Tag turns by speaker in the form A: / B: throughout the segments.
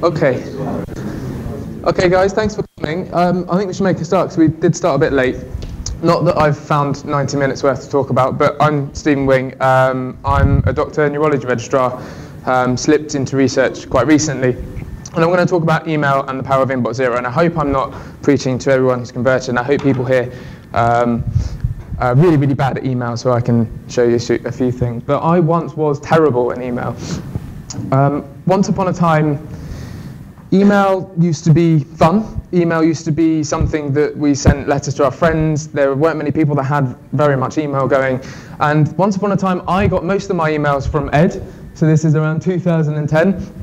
A: Okay. Okay, guys, thanks for coming. I think we should make a start because we did start a bit late. Not that I've found 90 minutes worth to talk about, but I'm Stephen Wing. I'm a doctor, neurology registrar, slipped into research quite recently. And I'm going to talk about email and the power of Inbox Zero. And I hope I'm not preaching to everyone who's converted. And I hope people here are really, really bad at email, so I can show you a few things. But I once was terrible in email. Once upon a time, email used to be fun. Email used to be something that we sent letters to our friends. There weren't many people that had very much email going. And once upon a time, I got most of my emails from Ed. So this is around 2010.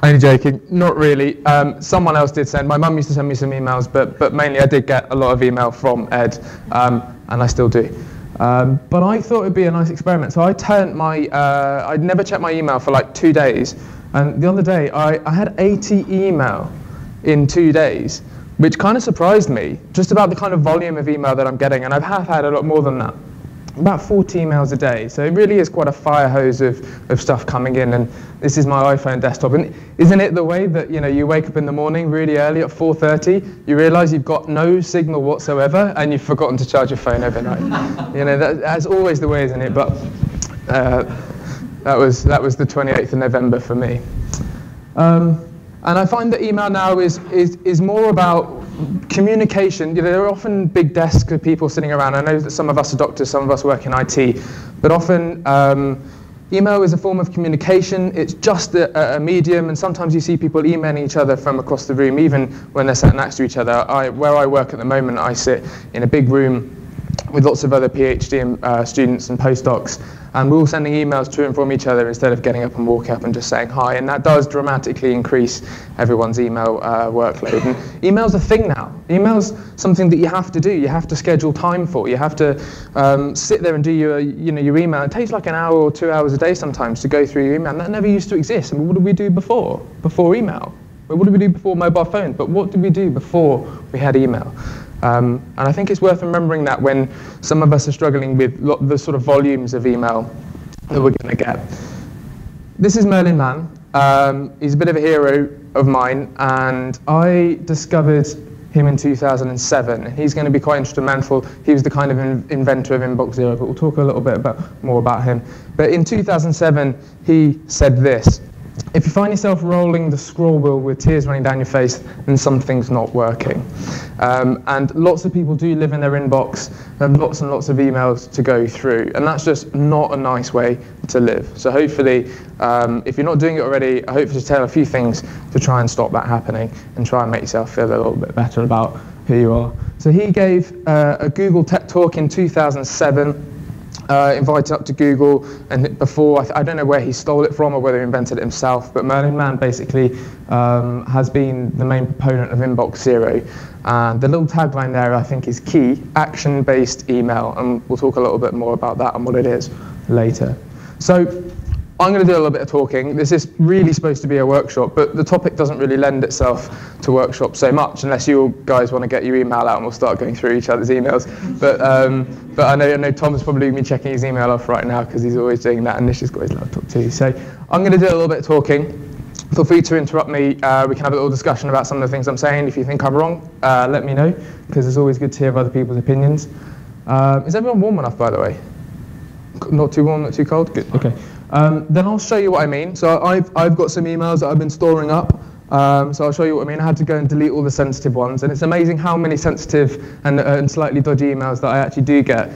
A: Only joking, not really. Someone else did send. My mum used to send me some emails, but mainly I did get a lot of email from Ed, and I still do. But I thought it'd be a nice experiment. So I turned I'd never checked my email for like 2 days. And the other day, I had 80 email in 2 days, which kind of surprised me, just about the kind of volume of email that I'm getting. And I have had a lot more than that, about 40 emails a day. So it really is quite a fire hose of stuff coming in. And this is my iPhone desktop. And isn't it the way that you wake up in the morning really early at 4:30, you realise you've got no signal whatsoever, and you've forgotten to charge your phone overnight. That's always the way, isn't it? But that was the 28th of November for me. And I find that email now is more about communication. There are often big desks of people sitting around. I know that some of us are doctors, some of us work in IT, but often email is a form of communication. It's just a medium, and sometimes you see people emailing each other from across the room, even when they're sat next to each other. Where I work at the moment, I sit in a big room with lots of other PhD students and postdocs, and we're all sending emails to and from each other instead of getting up and walking up and just saying hi, and that does dramatically increase everyone's email workload. And email's a thing now. Email's something that you have to do. You have to schedule time for. You have to sit there and do your email. It takes like an hour or 2 hours a day sometimes to go through your email, and that never used to exist. I mean, what did we do before email? What did we do before mobile phones? But what did we do before we had email? And I think it's worth remembering that when some of us are struggling with the sort of volumes of email that we're going to get. This is Merlin Mann. He's a bit of a hero of mine, and I discovered him in 2007. He's going to be quite instrumental. He was the kind of inventor of Inbox Zero, but we'll talk a little bit more about him. But in 2007, he said this: if you find yourself rolling the scroll wheel with tears running down your face, then something's not working. And lots of people do live in their inbox, and lots of emails to go through, and that's just not a nice way to live. So hopefully, if you're not doing it already, I hope to tell a few things to try and stop that happening and try and make yourself feel a little bit better about who you are. So he gave a Google Tech Talk in 2007. Invited up to Google, and before, I don't know where he stole it from or whether he invented it himself, but Merlin Mann basically has been the main proponent of Inbox Zero. And the little tagline there, I think, is key: action-based email, and we'll talk a little bit more about that and what it is later. So I'm going to do a little bit of talking. This is really supposed to be a workshop, but the topic doesn't really lend itself to workshops so much, unless you guys want to get your email out and we'll start going through each other's emails. But I know Tom's probably been checking his email off right now because he's always doing that, and Nish has got his laptop too. So I'm going to do a little bit of talking. Feel free to interrupt me. We can have a little discussion about some of the things I'm saying. If you think I'm wrong, let me know, because it's always good to hear other people's opinions. Is everyone warm enough, by the way? Not too warm, not too cold? Good, okay. Then I'll show you what I mean. So I've got some emails that I've been storing up. So I'll show you what I mean. I had to go and delete all the sensitive ones, and it's amazing how many sensitive and slightly dodgy emails that I actually do get.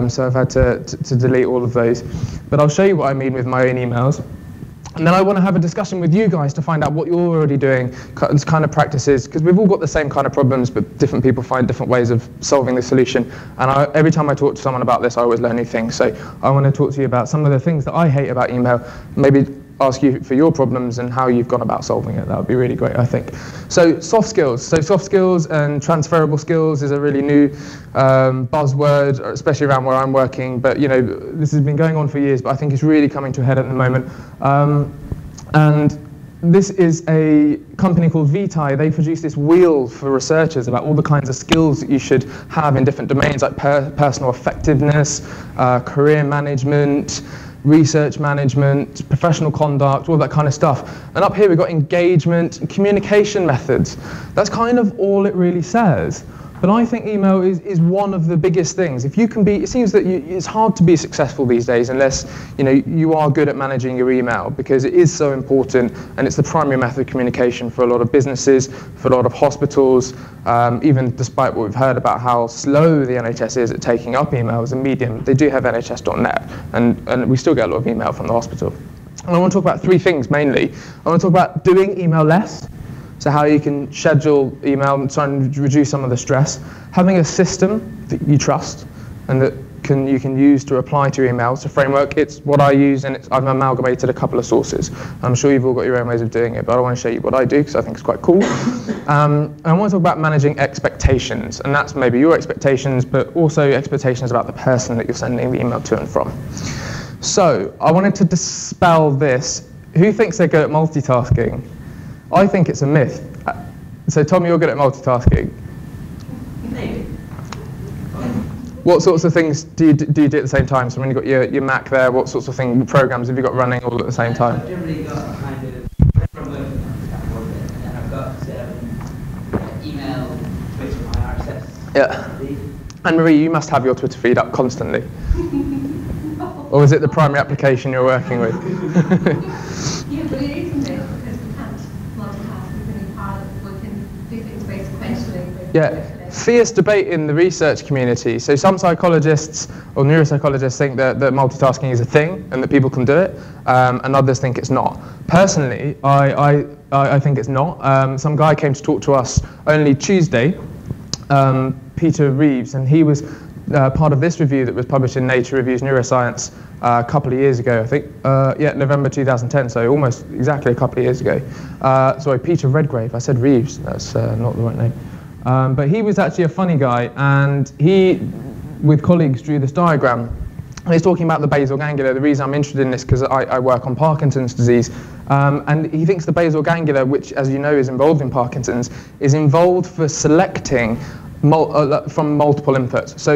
A: So I've had to delete all of those. But I'll show you what I mean with my own emails. And then I want to have a discussion with you guys to find out what you're already doing, kind of practices, because we've all got the same kind of problems, but different people find different ways of solving the solution. And every time I talk to someone about this, I always learn new things. So I want to talk to you about some of the things that I hate about email, maybe ask you for your problems and how you've gone about solving it. That would be really great, I think. So soft skills. So soft skills and transferable skills is a really new buzzword, especially around where I'm working. But this has been going on for years, but I think it's really coming to a head at the moment. And this is a company called Vitae. They produce this wheel for researchers about all the kinds of skills that you should have in different domains, like personal effectiveness, career management, research management, professional conduct, all that kind of stuff. And up here we've got engagement, communication methods. That's kind of all it really says. But I think email is one of the biggest things. If you can be, it seems that it's hard to be successful these days unless you are good at managing your email, because it is so important and it's the primary method of communication for a lot of businesses, for a lot of hospitals, even despite what we've heard about how slow the NHS is at taking up email as a medium. They do have NHS.net and we still get a lot of email from the hospital. And I want to talk about three things mainly. I want to talk about doing email less. So how you can schedule email and try and reduce some of the stress. Having a system that you trust and that you can use to reply to your emails. A framework, it's what I use, and I've amalgamated a couple of sources. I'm sure you've all got your own ways of doing it, but I want to show you what I do because I think it's quite cool. And I want to talk about managing expectations, and that's maybe your expectations, but also expectations about the person that you're sending the email to and from. So I wanted to dispel this. Who thinks they're good at multitasking? I think it's a myth. So Tom, you're good at multitasking.
B: Maybe.
A: What sorts of things do you do at the same time? So when you've got your Mac there, what sorts of programs have you got running all at the same time?
B: I've generally got kind of from work, and then I've got email, Twitter, my RSS.
A: Yeah. And Marie, you must have your Twitter feed up constantly. Or is it the primary application you're working with?
C: Yeah, but it is a myth because we can't multitask. We can be part of, we can do things very sequentially.
A: Yeah. Fierce debate in the research community. So some psychologists or neuropsychologists think that multitasking is a thing and that people can do it, and others think it's not. Personally, I think it's not. Some guy came to talk to us only Tuesday, Peter Reeves, and he was part of this review that was published in Nature Reviews Neuroscience a couple of years ago, I think. November 2010, so almost exactly a couple of years ago. Sorry, Peter Redgrave. I said Reeves. That's not the right name. But he was actually a funny guy, and he, with colleagues, drew this diagram. And he's talking about the basal ganglia. The reason I'm interested in this because I work on Parkinson's disease, and he thinks the basal ganglia, which, as you know, is involved in Parkinson's, is involved for selecting from multiple inputs. So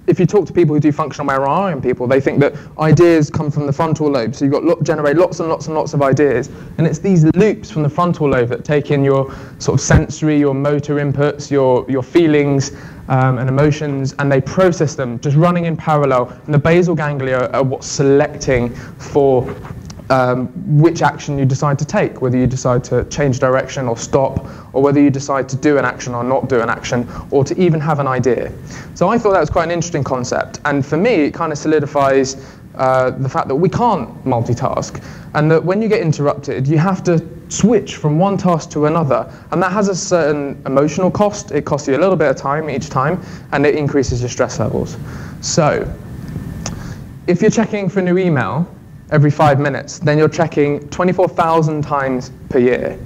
A: if you talk to people who do functional MRI and people, they think that ideas come from the frontal lobe. So you've got generate lots and lots and lots of ideas, and it's these loops from the frontal lobe that take in your sort of sensory, your motor inputs, your feelings and emotions, and they process them just running in parallel. And the basal ganglia are what's selecting for which action you decide to take, whether you decide to change direction or stop, or whether you decide to do an action or not do an action, or to even have an idea. So I thought that was quite an interesting concept, and for me it kind of solidifies the fact that we can't multitask, and that when you get interrupted you have to switch from one task to another, and that has a certain emotional cost. It costs you a little bit of time each time, and it increases your stress levels. So if you're checking for a new email every 5 minutes, then you're checking 24,000 times per year.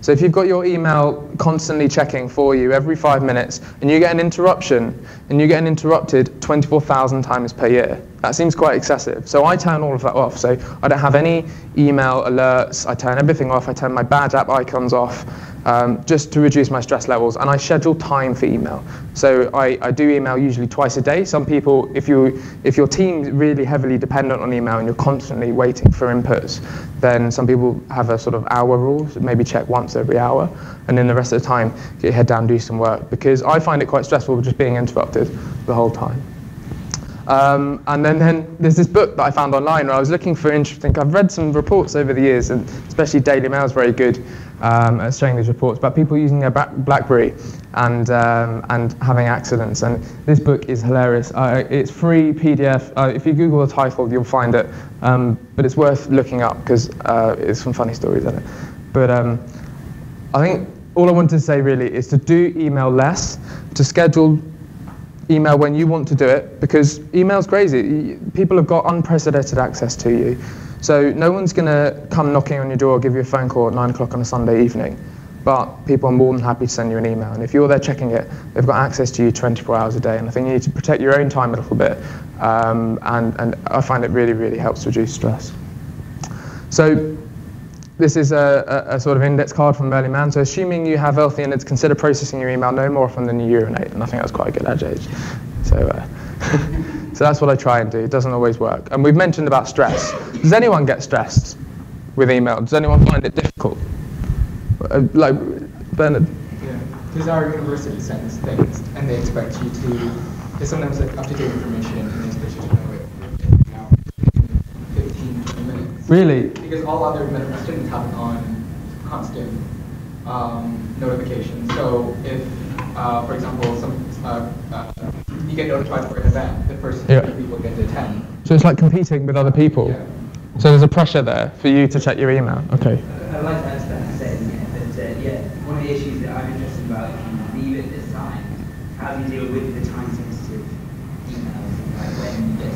A: So if you've got your email constantly checking for you every 5 minutes, and you get an interruption, and you get interrupted 24,000 times per year, that seems quite excessive. So I turn all of that off. So I don't have any email alerts. I turn everything off. I turn my badge app icons off, just to reduce my stress levels. And I schedule time for email. So I do email usually twice a day. Some people, if your team's really heavily dependent on email and you're constantly waiting for inputs, then some people have a sort of hour rule, so maybe check once every hour, and then the rest of the time get your head down, do some work, because I find it quite stressful just being interrupted the whole time. And then there's this book that I found online where I was looking for interesting. I've read some reports over the years, and especially Daily Mail is very good at showing these reports about people using their BlackBerry and having accidents. And this book is hilarious. It's free PDF. If you Google the title, you'll find it. But it's worth looking up because it's some funny stories in it. But I think all I want to say really is to do email less, to schedule email when you want to do it, because email's crazy. People have got unprecedented access to you. So no one's going to come knocking on your door or give you a phone call at 9 o'clock on a Sunday evening. But people are more than happy to send you an email. And if you're there checking it, they've got access to you 24 hours a day. And I think you need to protect your own time a little bit. And I find it really, really helps reduce stress. So this is a sort of index card from Merlin Mann. So assuming you have healthy innards, consider processing your email no more often than you urinate. And I think that's quite a good adage. So So that's what I try and do. It doesn't always work. And we've mentioned about stress. Does anyone get stressed with email? Does anyone find it difficult? Like, Bernard?
D: Yeah, because our university sends things and they expect you to, there's sometimes like up-to-date information and they expect you to know it in now 15, 20 minutes.
A: Really?
D: Because all other medical students have it on constant notifications. So if, for example, you get notified for an event, the first 3 people get to attend.
A: So it's like competing with other people?
D: Yeah.
A: So there's a pressure there for you to check your email? Okay.
B: I'd like to add to that and say that one of the issues that I'm interested about, if you leave it this time, how do you deal with the time-sensitive emails, like when you get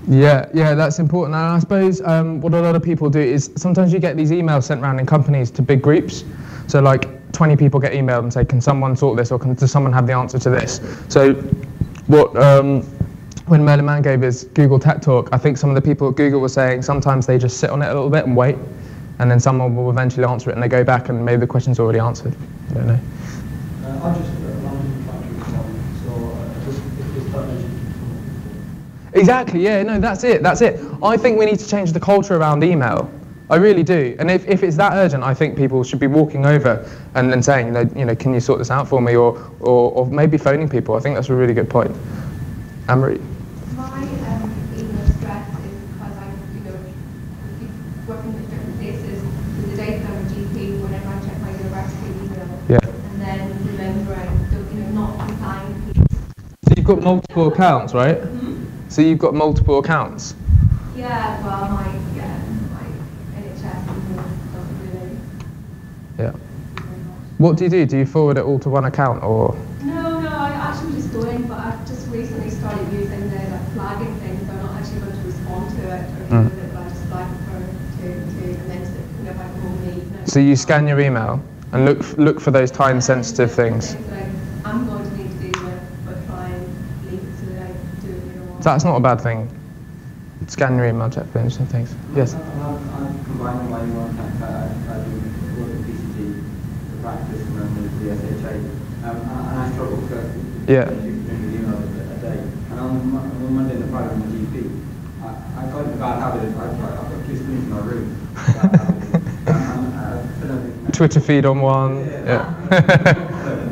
B: sensitive?
A: Yeah, that's important. And I suppose what a lot of people do is sometimes you get these emails sent around in companies to big groups. So like 20 people get emailed and say, can someone sort this, or does someone have the answer to this? So what when Merlin Mann gave his Google Tech Talk, I think some of the people at Google were saying sometimes they just sit on it a little bit and wait, and then someone will eventually answer it and they go back and maybe the question's already answered. I don't know.
E: I'm just trying to respond, so if that mentioned.
A: Exactly, yeah, no, that's it. I think we need to change the culture around email. I really do. And if it's that urgent, I think people should be walking over and then saying, you know, can you sort this out for me, or maybe phoning people. I think that's a really good point. Anne-Marie?
C: My email stress is because I, keep working with different places. So the day that I'm a GP, whenever I check my university email, and then remembering, not replying.
A: So you've got multiple accounts, right?
C: Mm-hmm.
A: So you've got multiple accounts?
C: Yeah, well, my NHS doesn't really.
A: Yeah. What do you do? Do you forward it all to one account, or?
C: No, I actually just don't, but I've just recently started using the flagging thing, so I'm not actually going to respond to it or deal with it, but I just flag it and then if I can only.
A: So you scan your email and look for those time-sensitive things.
C: I'm going to need to deal with, but try and leave it so that I do it later on.
A: That's not a bad thing. Scan your email, check for interesting things. Yes?
E: I'm combining my email account. I do work at PCT, the practice, and then the SHA. And I struggle to doing the email a day. And on Monday and Friday, I'm a GP. I got a bad habit of I've got 2 screens in my room.
A: Twitter feed on one. Yeah.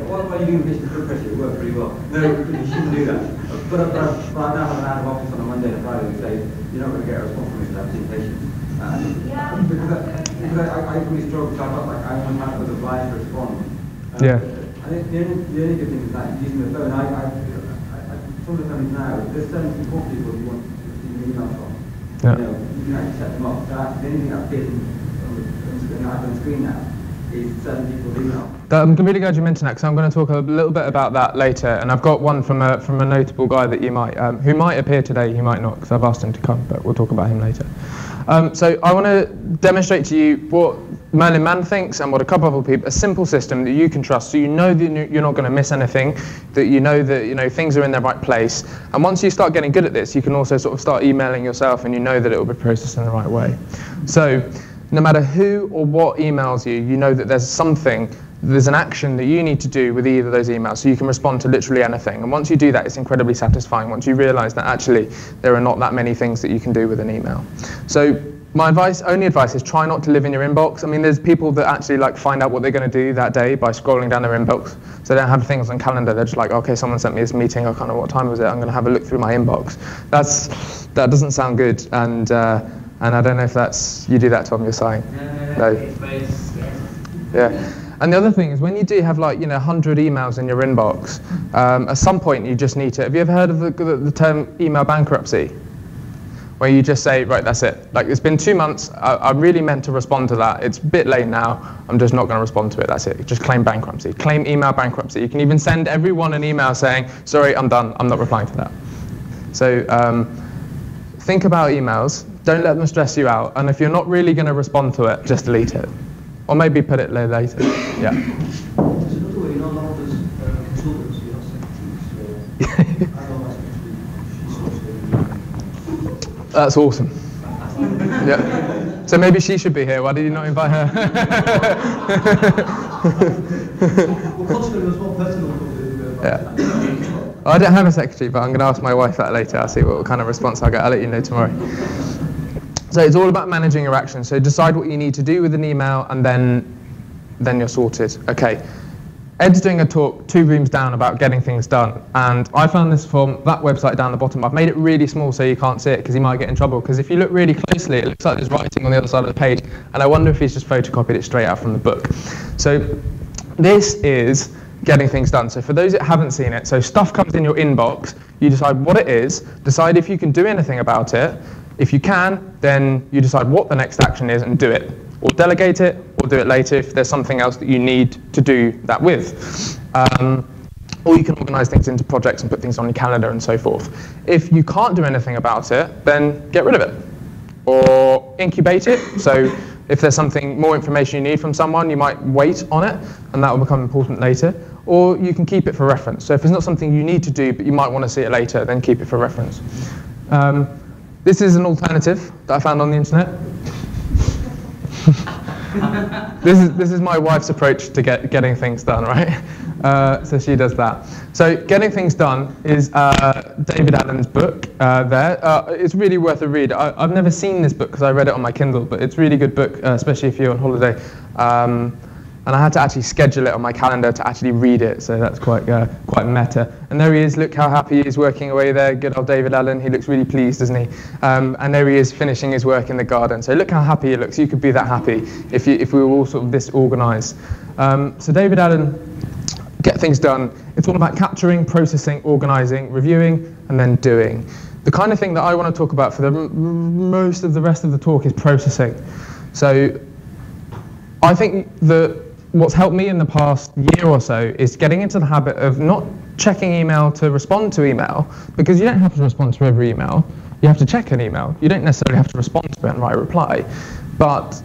E: What are you doing with blood pressure? It worked pretty well. No, you shouldn't do that. But I now have an out of office on a Monday and a Friday and say, you're not going to get a response from me until I've seen patients. Because I really struggle, so I felt like I almost was obliged to respond. I think the only good thing is that using the phone, some of the phones now, there's certain important people you want to receive an email from. You can actually set them up. So the only thing I've been on the screen now is certain people's email.
A: I'm really glad you mentioned that, because I'm going to talk a little bit about that later, and I've got one from a notable guy that you might, who might appear today, he might not, because I've asked him to come, but we'll talk about him later. So I want to demonstrate to you what Merlin Mann thinks and what a couple of other people, a simple system that you can trust, so you know that you're not going to miss anything, that you know that things are in their right place. And once you start getting good at this, you can also sort of start emailing yourself, and you know that it will be processed in the right way. So no matter who or what emails you, you know that there's an action that you need to do with either of those emails, so you can respond to literally anything. And once you do that, it's incredibly satisfying once you realize that actually there are not that many things that you can do with an email. So my only advice is try not to live in your inbox. I mean, there's people that actually find out what they're going to do that day by scrolling down their inbox. So they don't have things on calendar. They're just like, okay, someone sent me this meeting. I can't know what time was it. I'm going to have a look through my inbox. That doesn't sound good. And I don't know if you do that, Tom, you're saying? No. Yeah. And the other thing is, when you do have 100 emails in your inbox, at some point you just need to. Have you ever heard of the term email bankruptcy? Where you just say, right, that's it. It's been 2 months. I really meant to respond to that. It's a bit late now. I'm just not going to respond to it. That's it. Just claim bankruptcy. Claim email bankruptcy. You can even send everyone an email saying, sorry, I'm done. I'm not replying to that. So think about emails. Don't let them stress you out. And if you're not really going to respond to it, just delete it. Or maybe put it later. Yeah.
E: There's another way, a lot of those consultants,
A: That's awesome. Yeah. So maybe she should be here. Why did you not invite her?
E: Well, was one person
A: yeah. I don't have a secretary, but I'm going to ask my wife that later. I'll see what kind of response I'll get. I'll let you know tomorrow. So it's all about managing your actions. So decide what you need to do with an email, and then you're sorted. Okay. Ed's doing a talk 2 rooms down about getting things done, and I found this from that website down the bottom. I've made it really small so you can't see it because you might get in trouble, because if you look really closely it looks like there's writing on the other side of the page, and I wonder if he's just photocopied it straight out from the book. So this is getting things done. So for those that haven't seen it, so stuff comes in your inbox, you decide what it is, decide if you can do anything about it. If you can, then you decide what the next action is and do it. Or delegate it, or do it later if there's something else that you need to do that with. Or you can organise things into projects and put things on your calendar and so forth. If you can't do anything about it, then get rid of it. Or incubate it. So if there's something, more information you need from someone, you might wait on it, and that will become important later. Or you can keep it for reference. So if it's not something you need to do, but you might want to see it later, then keep it for reference. This is an alternative that I found on the internet. This is my wife's approach to getting things done, right? So she does that. So getting things done is David Allen's book there. It's really worth a read. I've never seen this book because I read it on my Kindle, but it's a really good book, especially if you're on holiday. And I had to actually schedule it on my calendar to actually read it, so that's quite meta. And there he is, look how happy he is working away there, good old David Allen, he looks really pleased, doesn't he? And there he is finishing his work in the garden. So look how happy he looks, you could be that happy if we were all sort of this organised. So David Allen, get things done, it's all about capturing, processing, organising, reviewing, and then doing. The kind of thing that I want to talk about for the most of the rest of the talk is processing. So I think that what's helped me in the past year or so is getting into the habit of not checking email to respond to email, because you don't have to respond to every email. You have to check an email. You don't necessarily have to respond to it and write a reply. But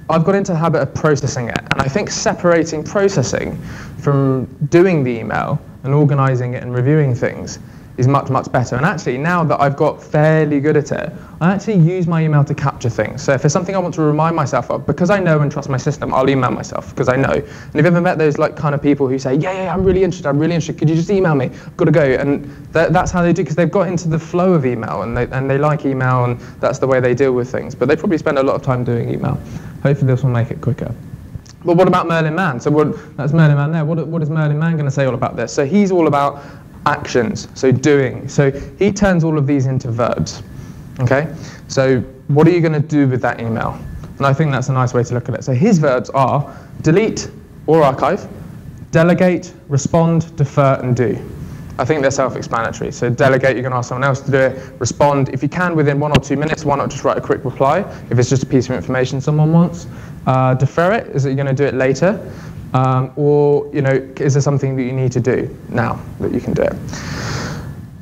A: I've got into the habit of processing it, and I think separating processing from doing the email and organising it and reviewing things is much, much better. And actually, now that I've got fairly good at it, I actually use my email to capture things. So if there's something I want to remind myself of, because I know and trust my system, I'll email myself, because I know. And have you ever met those kind of people who say, yeah, I'm really interested, could you just email me? I've got to go. And that's how they do, because they've got into the flow of email, and they like email, and that's the way they deal with things. But they probably spend a lot of time doing email. Hopefully this will make it quicker. But what about Merlin Mann? So that's Merlin Mann there. What is Merlin Mann going to say all about this? So he's all about actions, so doing. So he turns all of these into verbs. Okay? So what are you going to do with that email? And I think that's a nice way to look at it. So his verbs are delete or archive, delegate, respond, defer, and do. I think they're self-explanatory. So delegate, you're going to ask someone else to do it. Respond, if you can, within 1 or 2 minutes. Why not just write a quick reply if it's just a piece of information someone wants? Defer it, is that you're going to do it later? Or, is there something that you need to do now that you can do it?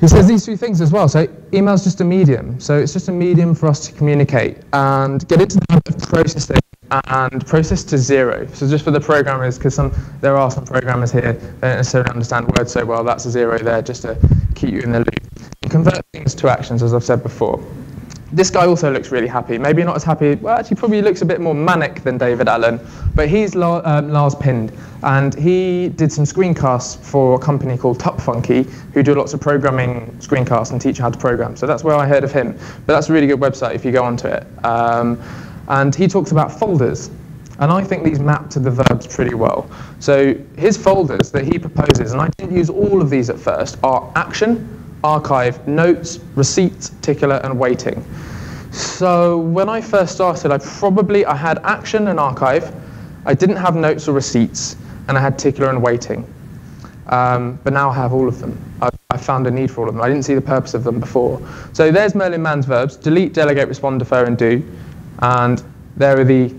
A: He says these 3 things as well. So email's just a medium. So it's just a medium for us to communicate and get into the habit of processing and process to 0. So just for the programmers, because there are some programmers here that don't necessarily understand words so well, that's a 0 there just to keep you in the loop. And convert things to actions, as I've said before. This guy also looks really happy. Maybe not as happy, well, actually probably looks a bit more manic than David Allen, but he's Lars Pind, and he did some screencasts for a company called TupFunky, who do lots of programming screencasts and teach you how to program. So that's where I heard of him, but that's a really good website if you go onto it. And he talks about folders, and I think these map to the verbs pretty well. So his folders that he proposes, and I didn't use all of these at first, are action, archive, notes, receipts, tickler, and waiting. So when I first started, I had action and archive, I didn't have notes or receipts, and I had tickler and waiting. But now I have all of them. I found a need for all of them. I didn't see the purpose of them before. So there's Merlin Mann's verbs: delete, delegate, respond, defer, and do. And there are the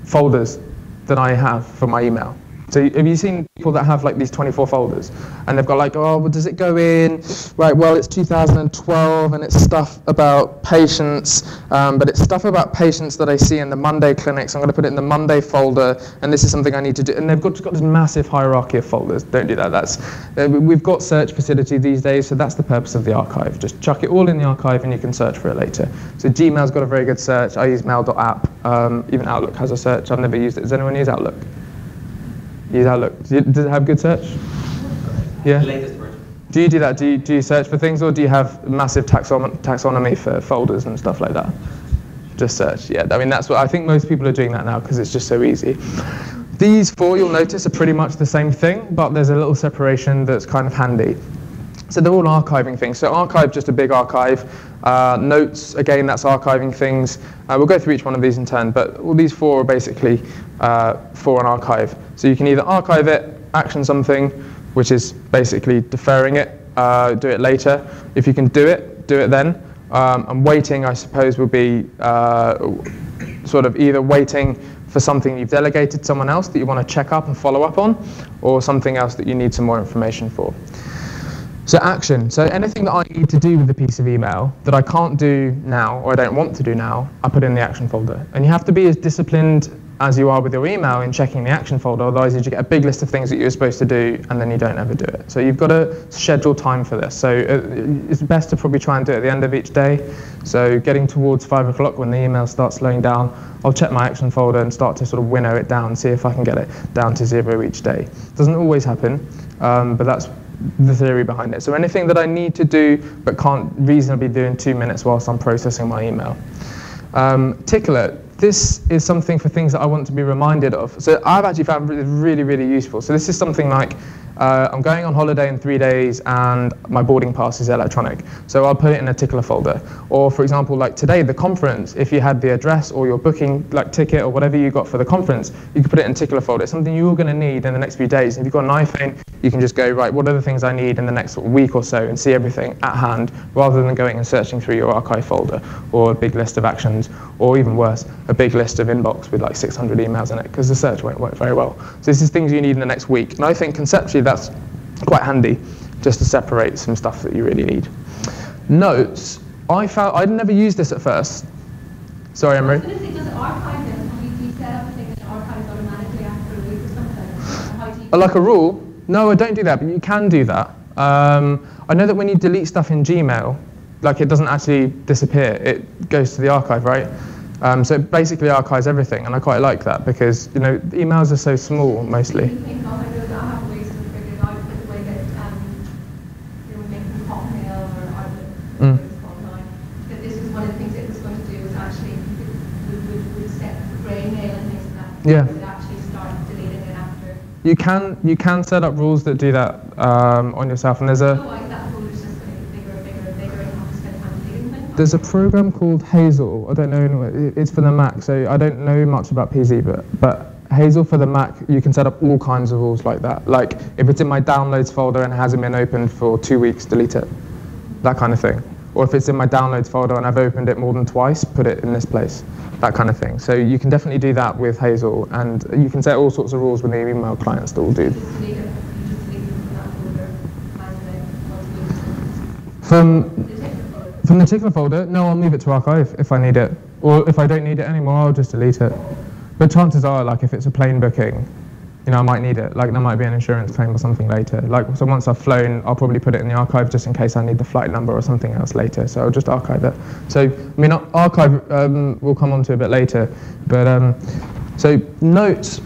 A: folders that I have for my email. So have you seen people that have these 24 folders, and they've got well, does it go in? Right, well, it's 2012 and it's stuff about patients, but it's stuff about patients that I see in the Monday clinics. I'm going to put it in the Monday folder, and this is something I need to do. And they've got this massive hierarchy of folders. Don't do that. We've got search facility these days, so that's the purpose of the archive. Just chuck it all in the archive and you can search for it later. So Gmail's got a very good search. I use mail.app. Even Outlook has a search. I've never used it. Does anyone use Outlook? Use Outlook. Does it have good search? Yeah?
B: The latest version.
A: Do you do that? Do you search for things, or do you have massive taxonomy for folders and stuff like that? Just search, yeah. I mean, that's what I think most people are doing that now because it's just so easy. These four, you'll notice, are pretty much the same thing, but there's a little separation that's kind of handy. So they're all archiving things. So archive, just a big archive. Notes, again, that's archiving things. We'll go through each one of these in turn, but all these four are basically for an archive. So you can either archive it, action something, which is basically deferring it, do it later. If you can do it then. And waiting, I suppose, would be sort of either waiting for something you've delegated to someone else that you want to check up and follow up on, or something else that you need some more information for. So action. So anything that I need to do with a piece of email that I can't do now, or I don't want to do now, I put in the action folder. And you have to be as disciplined as you are with your email in checking the action folder, otherwise you get a big list of things that you're supposed to do and then you don't ever do it. So you've got to schedule time for this. So it's best to probably try and do it at the end of each day. So getting towards 5 o'clock when the email starts slowing down, I'll check my action folder and start to sort of winnow it down, see if I can get it down to 0 each day. Doesn't always happen, but that's the theory behind it. So anything that I need to do but can't reasonably do in 2 minutes whilst I'm processing my email. Tickler. This is something for things that I want to be reminded of. So I've actually found really, really useful. So this is something like, I'm going on holiday in 3 days and my boarding pass is electronic. So I'll put it in a Tickler folder. Or for example, like today, the conference, if you had the address or your booking like ticket or whatever you got for the conference, you can put it in a Tickler folder. It's something you're going to need in the next few days. If you've got an iPhone, you can just go, right, what are the things I need in the next week or so and see everything at hand, rather than going and searching through your archive folder or a big list of actions, or even worse, a big list of inbox with like 600 emails in it, because the search won't work very well. So this is things you need in the next week. And I think conceptually that's quite handy, just to separate some stuff that you really need. Notes, I found, I'd never used this at first. Sorry, Emery.
C: I was going to say, does it archive them? You set up a thing and it archives automatically after a week or something? How do you
A: Like a rule? No, I don't do that, but you can do that. I know that when you delete stuff in Gmail, like it doesn't actually disappear, it goes to the archive, right? So it basically archives everything, and I quite like that because, you know, emails are so small mostly.
C: do you think of? I know that I have ways to figure it out with the way that you know, making Hotmail or Outlook, what it's called now, that this was one of the things it was going to do was actually would set the grey mail and things like that.
A: Yeah.
C: It would actually start deleting it after.
A: You can set up rules that do that on yourself, and there's a
C: Otherwise that folder's just going to get bigger and bigger and bigger and you have to spend time deleting things.
A: there's a program called Hazel. I don't know, it's for the Mac, so I don't know much about PZ, but Hazel for the Mac, you can set up all kinds of rules like that. Like if it's in my downloads folder and it hasn't been opened for 2 weeks, delete it. That kind of thing. Or if it's in my downloads folder and I've opened it more than twice, put it in this place. That kind of thing. So you can definitely do that with Hazel, and you can set all sorts of rules with the email clients that will do.
C: Just delete it. You just delete it from that folder manually.
A: From the Tickler folder, no, I'll move it to archive if I need it. Or if I don't need it anymore, I'll just delete it. But chances are, like if it's a plane booking, you know, I might need it. Like there might be an insurance claim or something later. Like so once I've flown, I'll probably put it in the archive just in case I need the flight number or something else later. So I'll just archive it. So I mean, archive we'll come on to a bit later. But so notes,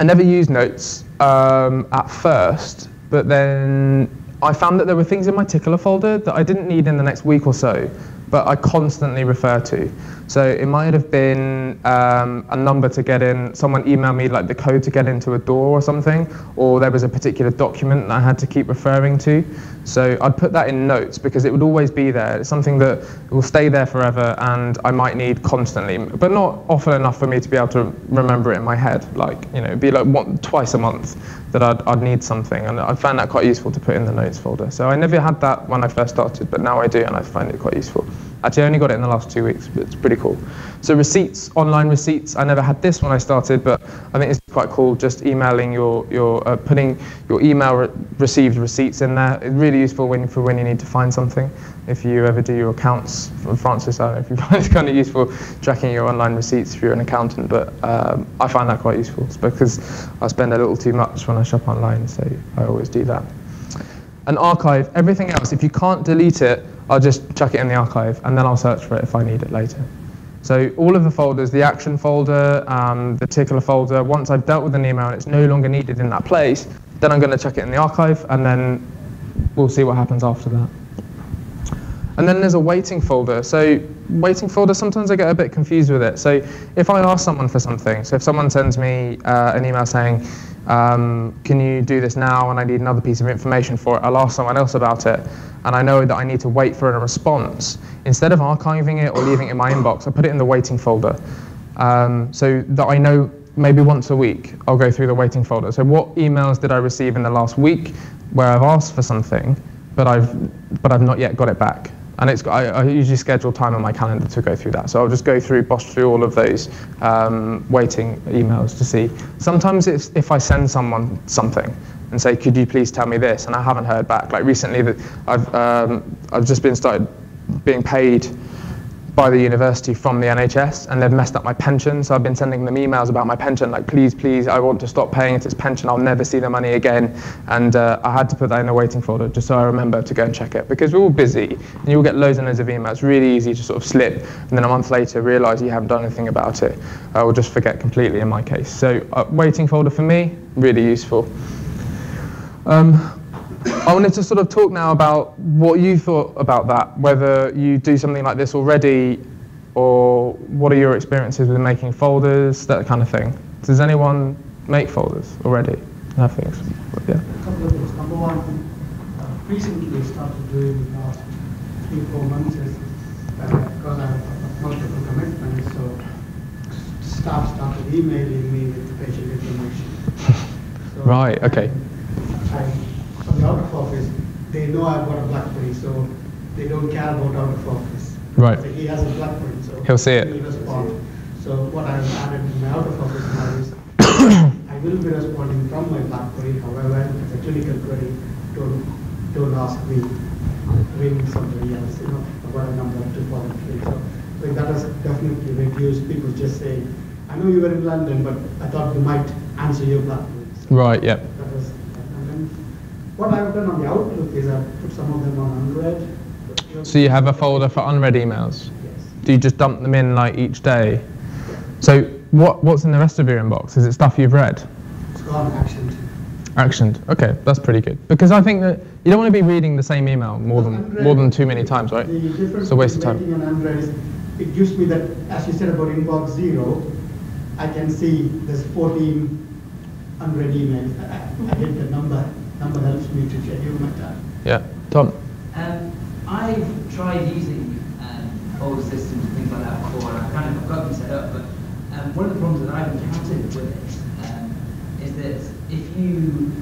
A: I never used notes at first, but then I found that there were things in my Tickler folder that I didn't need in the next week or so, but I constantly refer to. So it might have been a number to get in, someone emailed me like the code to get into a door or something, or there was a particular document that I had to keep referring to. So I'd put that in notes because it would always be there. It's something that will stay there forever and I might need constantly, but not often enough for me to be able to remember it in my head. Like, you know, it'd be like twice a month that I'd need something, and I found that quite useful to put in the notes folder. So I never had that when I first started, but now I do, and I find it quite useful. Actually, I only got it in the last 2 weeks, but it's pretty cool. So receipts, online receipts. I never had this when I started, but I think it's quite cool. Just emailing putting your email received receipts in there. It's really useful for when you need to find something. If you ever do your accounts, from Francis, I don't know if you find it kind of useful tracking your online receipts if you're an accountant, but I find that quite useful. It's because I spend a little too much when I shop online, so I always do that. An archive, everything else, if you can't delete it, I'll just chuck it in the archive and then I'll search for it if I need it later. So all of the folders, the action folder, the Tickler folder, once I've dealt with an email and it's no longer needed in that place, then I'm going to chuck it in the archive, and then we'll see what happens after that. And then there's a waiting folder. So waiting folder, sometimes I get a bit confused with it. So if I ask someone for something, so if someone sends me an email saying, can you do this now and I need another piece of information for it, I'll ask someone else about it, and I know that I need to wait for a response. Instead of archiving it or leaving it in my inbox, I put it in the waiting folder, so that I know maybe once a week I'll go through the waiting folder. So what emails did I receive in the last week where I've asked for something, but I've not yet got it back? And I usually schedule time on my calendar to go through that. So I'll just bosh through all of those waiting emails to see. Sometimes it's if I send someone something and say, could you please tell me this? And I haven't heard back. Like recently, I've just started being paid by the university from the NHS, and they've messed up my pension. So I've been sending them emails about my pension, like, please, I want to stop paying into this pension. I'll never see the money again. And I had to put that in a waiting folder just so I remember to go and check it, because we're all busy and you'll get loads and loads of emails. It's really easy to sort of slip and then a month later realize you haven't done anything about it, or just forget completely in my case. So waiting folder for me, really useful. I wanted to sort of talk now about what you thought about that, whether you do something like this already, or what are your experiences with making folders, that kind of thing. Does anyone make folders already? I think so. Yeah.
F: A couple of things. Number one, recently started doing the last 3-4 months because I have multiple commitments, so staff started emailing me with the patient information. So
A: Right, okay.
F: From the out of office, they know I've got a BlackBerry, so they don't care about out of office.
A: Right.
F: So he has a BlackBerry, so
A: He'll see it.
F: He'll respond. So what I've added in my out of office now is I will be responding from my BlackBerry. However, if it's a clinical query, don't ask me. Ring somebody else. I've got a number to follow. So that has definitely reduced people just saying, I know you were in London, but I thought you might answer your BlackBerry. So
A: Right, yeah.
F: that was, and then what I've done on the Outlook is I've put some of them on unread.
A: So you have a folder for unread emails?
F: Yes.
A: Do you just dump them in like each day? So what's in the rest of your inbox? Is it stuff you've read?
F: It's gone actioned.
A: Actioned. Okay, that's pretty good. Because I think that you don't want to be reading the same email more than too many times, right?
F: The difference
A: It's a waste of time.
F: between waiting and unread is it gives me that, as you said about inbox 0, I can see there's 14 unread emails. I get the number. Number helps me to schedule my time.
A: Yeah. Tom?
B: I've tried using folder systems and things like that before, and I've got them set up, but one of the problems that I've encountered with it is that if you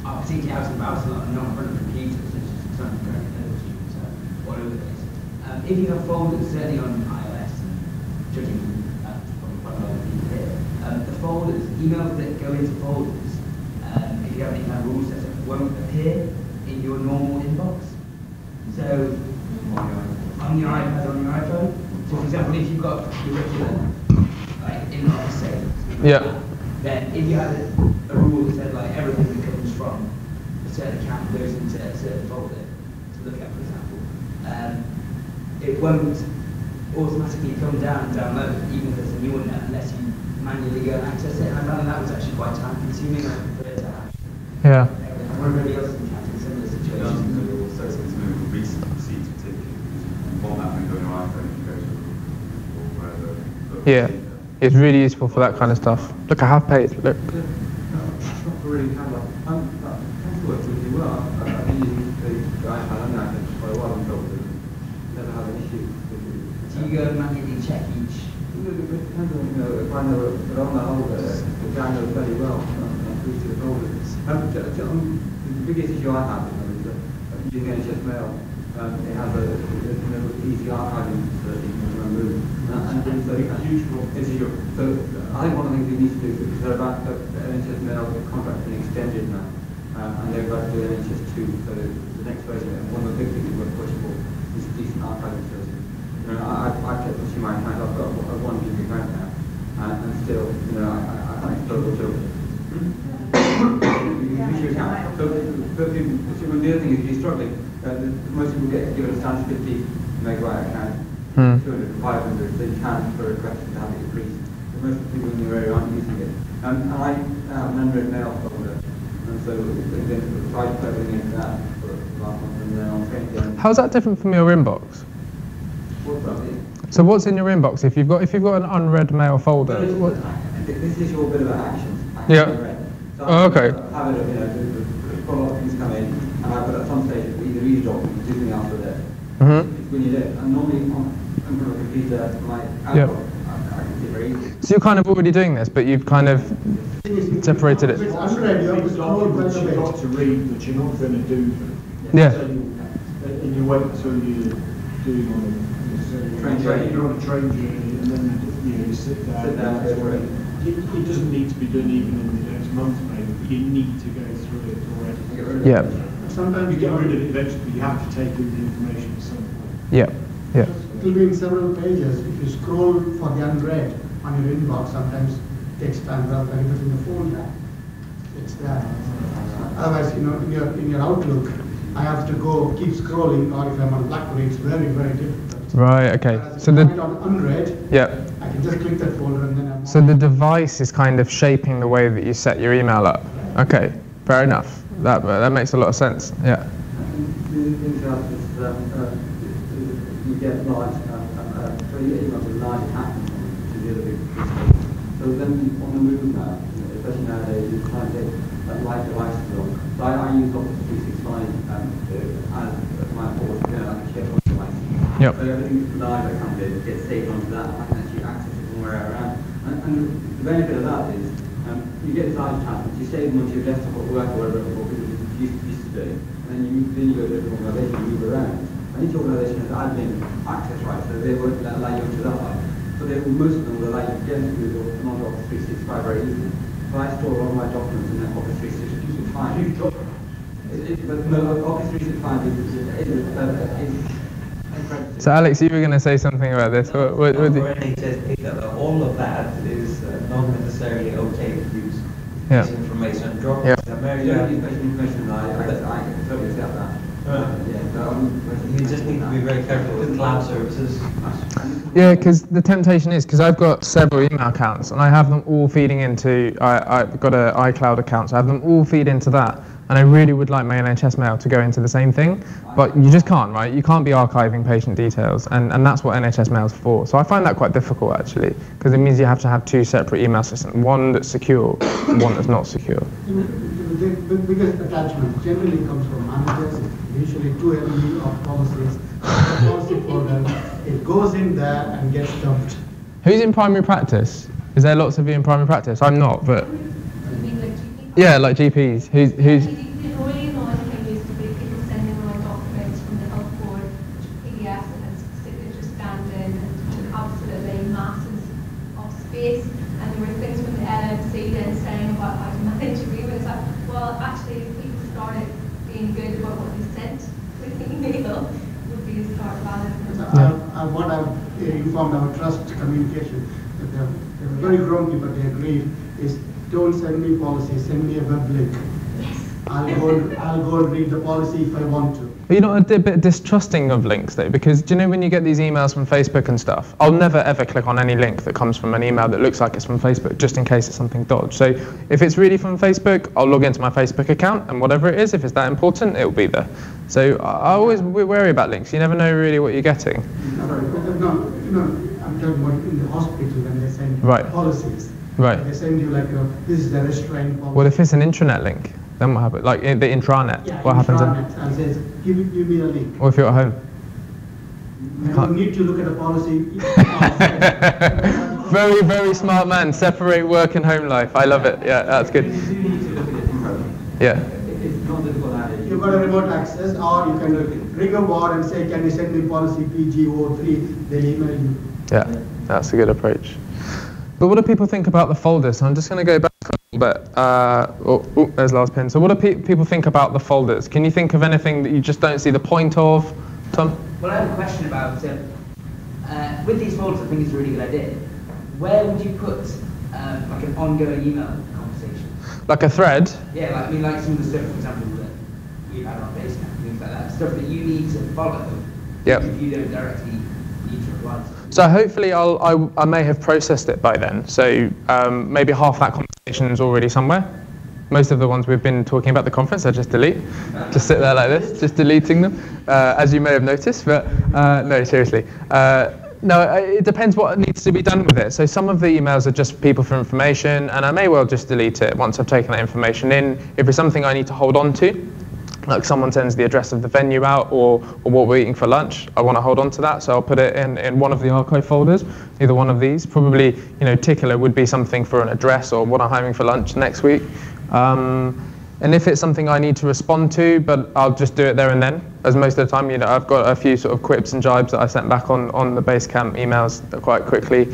B: are particularly out and about a lot and not in front of a computer, such as sometimes going to the students all over the place, if you have folders, certainly on iOS, and judging from quite a lot of people here, the folders, emails that go into folders, if you have any kind of rule set up, won't appear in your normal inbox. So, on your iPad, on your iPhone. So, for example, if you've got your regular inbox, say,
A: Yeah.
B: then if you had a rule that said like everything that comes from a certain account goes into a certain folder to look at, for example, it won't automatically come down and download, even if it's a new one, unless you manually go and access it. And I found that was actually quite time consuming. I prefer to have
A: Yeah.
B: everybody else encountered similar situations.
A: Yeah. It's really useful for that kind of stuff. Look, I have paid. Look.
E: Not really kind of like, works really well. I've been using the iPad and iPad for a while and never had an issue with it.
B: Do you go and manually check each?
E: It depends on, if I know that on the whole, which I know very well, I'm used to the folders. The biggest issue I have is that using NHS Mail, it has a easy archiving that you can remove. And so it's usual. So I think one of the things we need to do is they're about the NHS Mail contract being extended now, and they're about to do NHS 2. So the next version, and one of the big things we're pushing for is decent archiving services. I kept pushing my account. I've got a 1 GB account now, and still, I struggle to. Issue account. So the other thing is, if you're struggling, most people get given a standard 50 megabyte account. 200, 500, they can for request to have it increased. But most people in your area aren't using it. And I have an unread mail folder, And so then tried to put everything into that for the last month, and then on training again.
A: How's that different from your inbox?
E: What's that?
A: So what's in your inbox if you've got an unread mail folder?
E: This is your bit of action.
A: Yeah.
E: So
A: Oh, okay.
E: Have it, quite a lot of things come in, and I've got at some stage either read a document or do something else with it. It's when you do it. And normally on a computer, like Outlook, I can see it very easily.
A: So you're kind of already doing this, but you've kind of separated it.
F: It's unread, you have to scroll
G: Documents
F: quite a
G: you've
F: bit.
G: got to read, but you're not going to do them.
A: Yeah.
G: So and you wait until you're doing on a you're on a train journey, and then you sit down. It doesn't need to be done even in the next month, maybe, but you need to go through it already.
A: Yeah.
F: Sometimes
G: You get rid of it eventually, but you have to take in the information at some point.
A: Yeah. Yeah.
F: it will be in several pages. If you scroll for the unread on your inbox, sometimes it takes time rather than put in the folder. It's there. Otherwise, in your Outlook, I have to go keep scrolling, or if I'm on BlackBerry, it's very, very difficult.
A: Right. Okay.
F: Whereas
A: So
F: if I have it
A: the
F: on unread,
A: yeah.
F: I can just click that folder and then I'm
A: So the device is kind of shaping the way that you set your email up. Okay. Fair enough. That makes a lot of sense. Yeah.
E: The thing about is you get large, so you get emails with large attachments on it, which is the other big mistake. So then on the move now, especially nowadays, you try and get light devices on. So I use Office 365 as my board, like a SharePoint device.
A: Yep.
E: So everything's live that comes in, gets saved onto that, I can actually access it from wherever I am. And the benefit of that is you get large attachments, you save them onto your desktop at work or whatever you used to do, and then you go to a different organisation and move around. And each organisation has admin access rights, so they won't allow you onto that one. So most of them will allow you to get into Office 365 very easily. So I store all my documents in Office 365. But no, Office 365 is
A: So Alex, you were going to say something about this. What
H: all of that is not necessarily okay to use
A: Yeah.
H: this information. Drop
A: Yeah.
E: information, I can totally accept that.
H: You just need to be very careful with cloud services.
A: Yeah, because the temptation is, because I've got several email accounts and I have them all feeding into, I've got an iCloud account, so I have them all feed into that. And I really would like my NHS mail to go into the same thing, but you just can't, right? You can't be archiving patient details, and that's what NHS mail's for. So I find that quite difficult, actually, because it means you have to have two separate email systems, one that's secure and one that's not secure.
F: The biggest attachment generally comes from managers, usually 2 MB of policies. The policy folder, it goes in there and gets dumped.
A: Who's in primary practice? Is there lots of you in primary practice? I'm not, but
C: You mean like GP?
A: yeah, like GPs. Who's
C: The really annoying thing used to be people sending around documents from the health board, PDFs, and it's signature scanned in, and took absolutely masses of space. And there were things from the LMC then saying about how to manage agreements. Like, well, actually, if people started being good about what they sent with the email, would be a start valid.
F: What I've informed our trust communication, that they're very grumpy, but they agreed, is don't send me policy, send me a web link. I'll go and read the policy if I want to.
A: Are you not a bit distrusting of links though? Because do you know when you get these emails from Facebook and stuff, I'll never ever click on any link that comes from an email that looks like it's from Facebook, just in case it's something dodgy. So if it's really from Facebook, I'll log into my Facebook account, and whatever it is, if it's that important, it'll be there. So I always worry about links. You never know really what you're getting.
F: No, I'm talking about in the hospital when they send
A: Right.
F: policies.
A: Right.
F: They send you like, this is the restraint policy.
A: Well, if it's an intranet link, then what happens? Like the intranet,
F: Yeah,
A: what happens then?
F: intranet, and says, give me a link.
A: Or if you're at home?
F: You don't need to look at the policy.
A: Very, very smart man. Separate work and home life. I love it. Yeah, that's good.
E: You do need to look at it in person.
A: Yeah.
E: It's not difficult nowadays.
F: You've got a remote access, or you can ring a ward and say, can you send me policy PG03? They'll email you.
A: Yeah, that's a good approach. But what do people think about the folders? So I'm just going to go back a little bit. There's last pin. So what do people think about the folders? Can you think of anything that you just don't see the point of, Tom?
B: Well, I have a question about, with these folders, I think it's a really good idea. Where would you put like an ongoing email conversation?
A: Like a thread?
B: Yeah, like some of the stuff, for example, that we've had on Basecamp, things like that. Stuff that you need to follow.
A: Yep.
B: If you don't directly need to reply to.
A: So hopefully I may have processed it by then. So maybe half that conversation is already somewhere. Most of the ones we've been talking about at the conference, I just delete. Just sit there like this, just deleting them, as you may have noticed. But no, seriously. No, it depends what needs to be done with it. So some of the emails are just people for information, and I may well just delete it once I've taken that information in. If it's something I need to hold on to, like someone sends the address of the venue out or what we're eating for lunch, I want to hold on to that, so I'll put it in one of the archive folders, either one of these. Probably, Tickler would be something for an address or what I'm having for lunch next week. And if it's something I need to respond to, but I'll just do it there and then, as most of the time, I've got a few sort of quips and jibes that I sent back on the Basecamp emails quite quickly.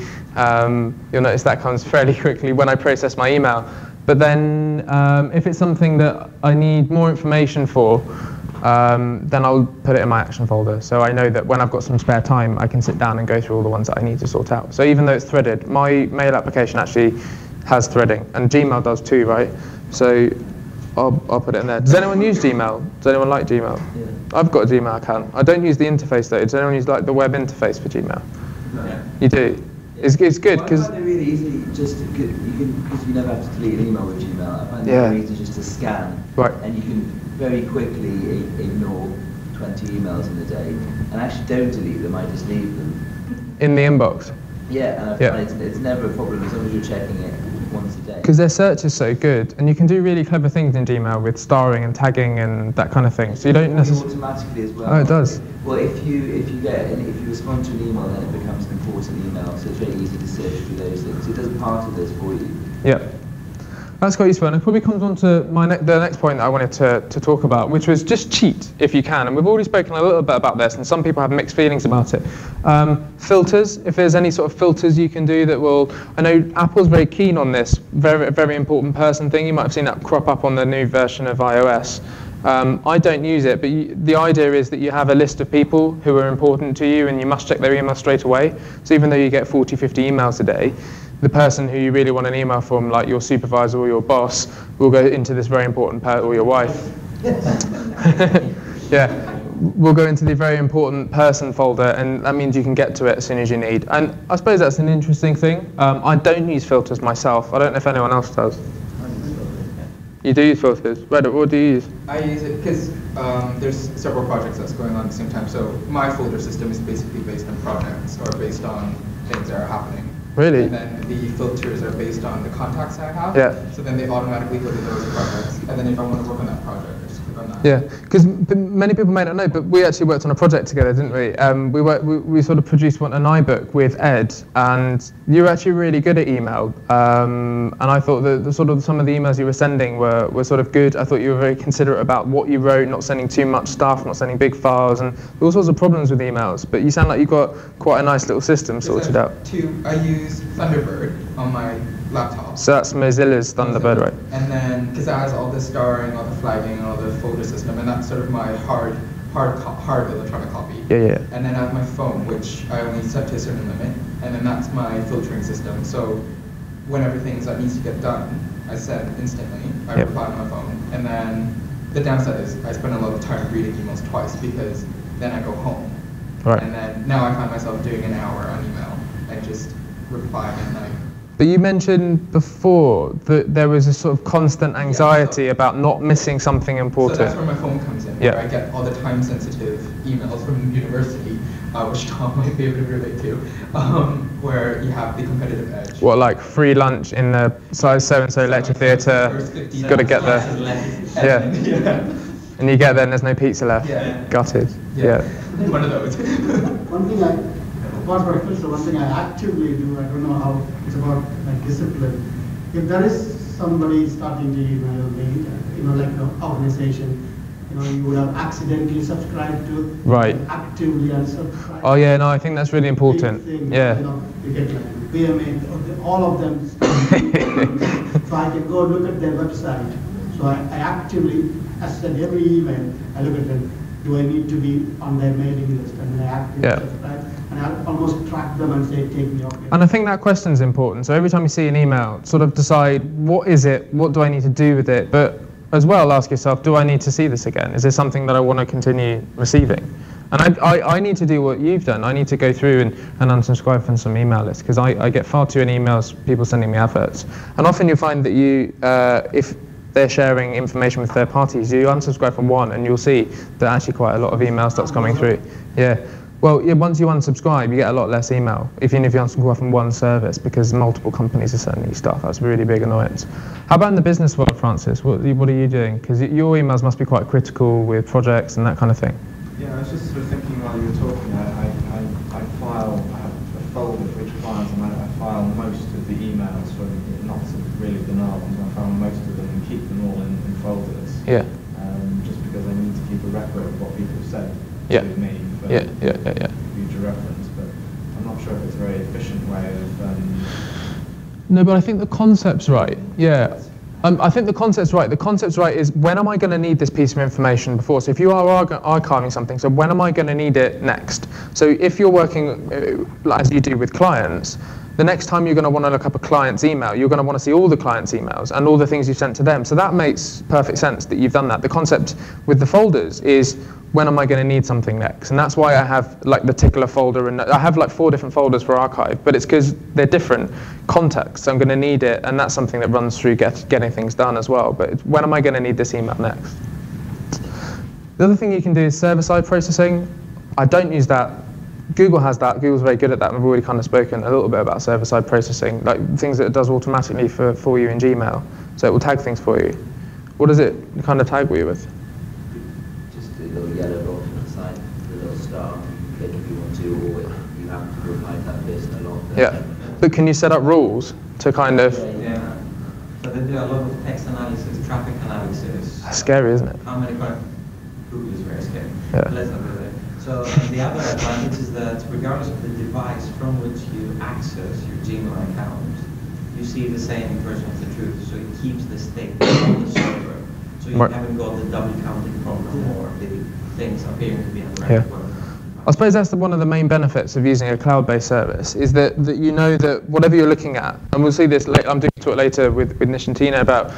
A: You'll notice that comes fairly quickly when I process my email. But then if it's something that I need more information for, then I'll put it in my action folder. So I know that when I've got some spare time, I can sit down and go through all the ones that I need to sort out. So even though it's threaded, my mail application actually has threading, and Gmail does too, right? So I'll put it in there. Does anyone use Gmail? Does anyone like Gmail? Yeah. I've got a Gmail account. I don't use the interface though. Does anyone use like the web interface for Gmail? No. You do? It's good because
I: I find it really easy because you never have to delete an email with Gmail. I find it very easy just to scan, and you can very quickly ignore 20 emails in a day, and actually don't delete them. I just leave them
A: in the inbox.
I: Yeah, and I find it's never a problem as long as you're checking it once a day.
A: Because their search is so good, and you can do really clever things in Gmail with starring and tagging and that kind of thing. So you don't necessarily
I: automatically as well.
A: Oh, it does.
I: Well, if you respond to an email, then it becomes an important email. So it's very easy to search through those things. It does part of this for you.
A: Yeah. That's quite useful, and it probably comes on to the next point that I wanted to talk about, which was just cheat if you can. And we've already spoken a little bit about this, and some people have mixed feelings about it. Filters, if there's any sort of filters you can do that will, I know Apple's very keen on this, very important person thing. You might have seen that crop up on the new version of iOS. I don't use it, but the idea is that you have a list of people who are important to you, and you must check their email straight away. So even though you get 40, 50 emails a day, the person who you really want an email from, like your supervisor or your boss, will go into this very important or your wife. Yeah, will go into the very important person folder, and that means you can get to it as soon as you need. And I suppose that's an interesting thing. I don't use filters myself. I don't know if anyone else does. You do use filters. Reddit, what do you use?
D: I use it because there's several projects that's going on at the same time. So my folder system is basically based on projects or based on things that are happening.
A: Really?
D: And then the filters are based on the contacts I have.
A: Yeah.
D: So then they automatically go to those projects. And then if I want to work on that project, I just click on that.
A: Yeah, because many people may not know, but we actually worked on a project together, didn't we? We sort of produced an iBook with Ed, and you were actually really good at email. And I thought that some of the emails you were sending were sort of good. I thought you were very considerate about what you wrote, not sending too much stuff, not sending big files, and all sorts of problems with emails. But you sound like you've got quite a nice little system sorted out.
D: I use Thunderbird on my laptop.
A: So that's Mozilla's Thunderbird, right?
D: And then, because that has all the starring, all the flagging, all the folder system, and that's sort of my hard electronic copy.
A: Yeah.
D: And then I have my phone, which I only set to a certain limit, and then that's my filtering system. So whenever things that needs to get done, I send instantly. I reply on my phone, and then the downside is I spend a lot of time reading emails twice because then I go home.
A: Right.
D: And then now I find myself doing an hour on email and just replying at night.
A: But you mentioned before that there was a sort of constant anxiety about not missing something important.
D: So that's where my phone comes in, where I get all the time-sensitive emails from university, which Tom might be able to relate to, where you have the competitive edge.
A: What, like free lunch in the size so-and-so lecture theatre, you've got to get there. Yeah. And you get there and there's no pizza left.
D: Yeah.
A: Gutted. Yeah.
D: One of those.
F: One thing I actively do, I don't know how, it's about like discipline. If there is somebody starting to email me, like an organization, you would have accidentally subscribed to,
A: right,
F: actively unsubscribed.
A: Oh yeah, no, I think that's really important.
F: Thing,
A: yeah.
F: You get like BMA, all of them. So I can go look at their website. So I actively, as I said, every email, I look at them. Do I need to be on their mailing list? And I actively subscribe. And I almost track them and say, take me off.
A: And I think that question is important. So every time you see an email, sort of decide, what is it? What do I need to do with it? But as well, ask yourself, do I need to see this again? Is this something that I want to continue receiving? And I need to do what you've done. I need to go through and unsubscribe from some email lists, because I get far too many emails, people sending me adverts. And often you'll find that they're sharing information with third parties. You unsubscribe from one and you'll see that actually quite a lot of email starts coming through. Yeah. Well, yeah, once you unsubscribe, you get a lot less email, even if you unsubscribe from one service, because multiple companies are sending you stuff. That's a really big annoyance. How about in the business world, Francis? What are you doing? Because your emails must be quite critical with projects and that kind of thing.
J: Yeah, I was just sort of thinking while you were talking, I have a folder for each client, and I file most of the emails from not really banal ones. I file most of them and keep them all in folders.
A: Yeah.
J: Just because I need to keep a record of what people have said
A: to
J: me.
A: Yeah.
J: Future reference, but I'm not sure if it's a very efficient way of.
A: No, but I think the concept's right. Yeah, I think the concept's right. The concept's right is, when am I going to need this piece of information before? So if you are archiving something, so when am I going to need it next? So if you're working as you do with clients, the next time you're going to want to look up a client's email, you're going to want to see all the client's emails and all the things you've sent to them. So that makes perfect sense that you've done that. The concept with the folders is, when am I going to need something next? And that's why I have like the tickler folder, and I have like 4 different folders for archive, but it's because they're different contexts. I'm going to need it, and that's something that runs through getting things done as well. But when am I going to need this email next? The other thing you can do is server-side processing. I don't use that. Google has that. Google's very good at that. We've already kind of spoken a little bit about server-side processing, like things that it does automatically for you in Gmail. So it will tag things for you. What does it kind of tag you with?
I: Just a little yellow dot on the side, the little star. Click if you want to, or you have to reply to that person a lot.
A: Yeah, but can you set up rules to kind of?
H: Yeah. So they do a lot of text analysis, traffic analysis.
A: That's scary, isn't it?
H: How many Google is very scary.
A: Yeah.
H: Let's not do that. So the other advantage is that regardless of the device from which you access your Gmail account, you see the same version of the truth. So it keeps the state on the server. So you haven't got the double counting problem or the things appearing to be on the right one.
A: I suppose that's one of the main benefits of using a cloud-based service, is that you know that whatever you're looking at, and we'll see this later, I'm doing a talk later with Nish and Tina about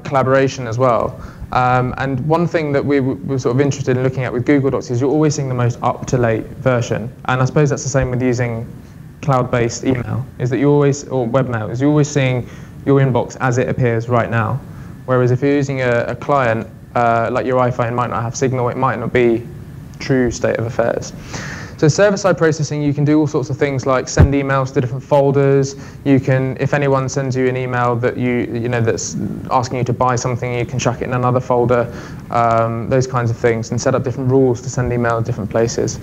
A: collaboration as well. And one thing that we were sort of interested in looking at with Google Docs is you're always seeing the most up-to-date version. And I suppose that's the same with using cloud-based email, is that you always, or webmail, is you're always seeing your inbox as it appears right now. Whereas if you're using a client, like your iPhone might not have signal, it might not be true state of affairs. So server-side processing, you can do all sorts of things like send emails to different folders. You can, if anyone sends you an email that you know that's asking you to buy something, you can chuck it in another folder, those kinds of things, and set up different rules to send email to different places.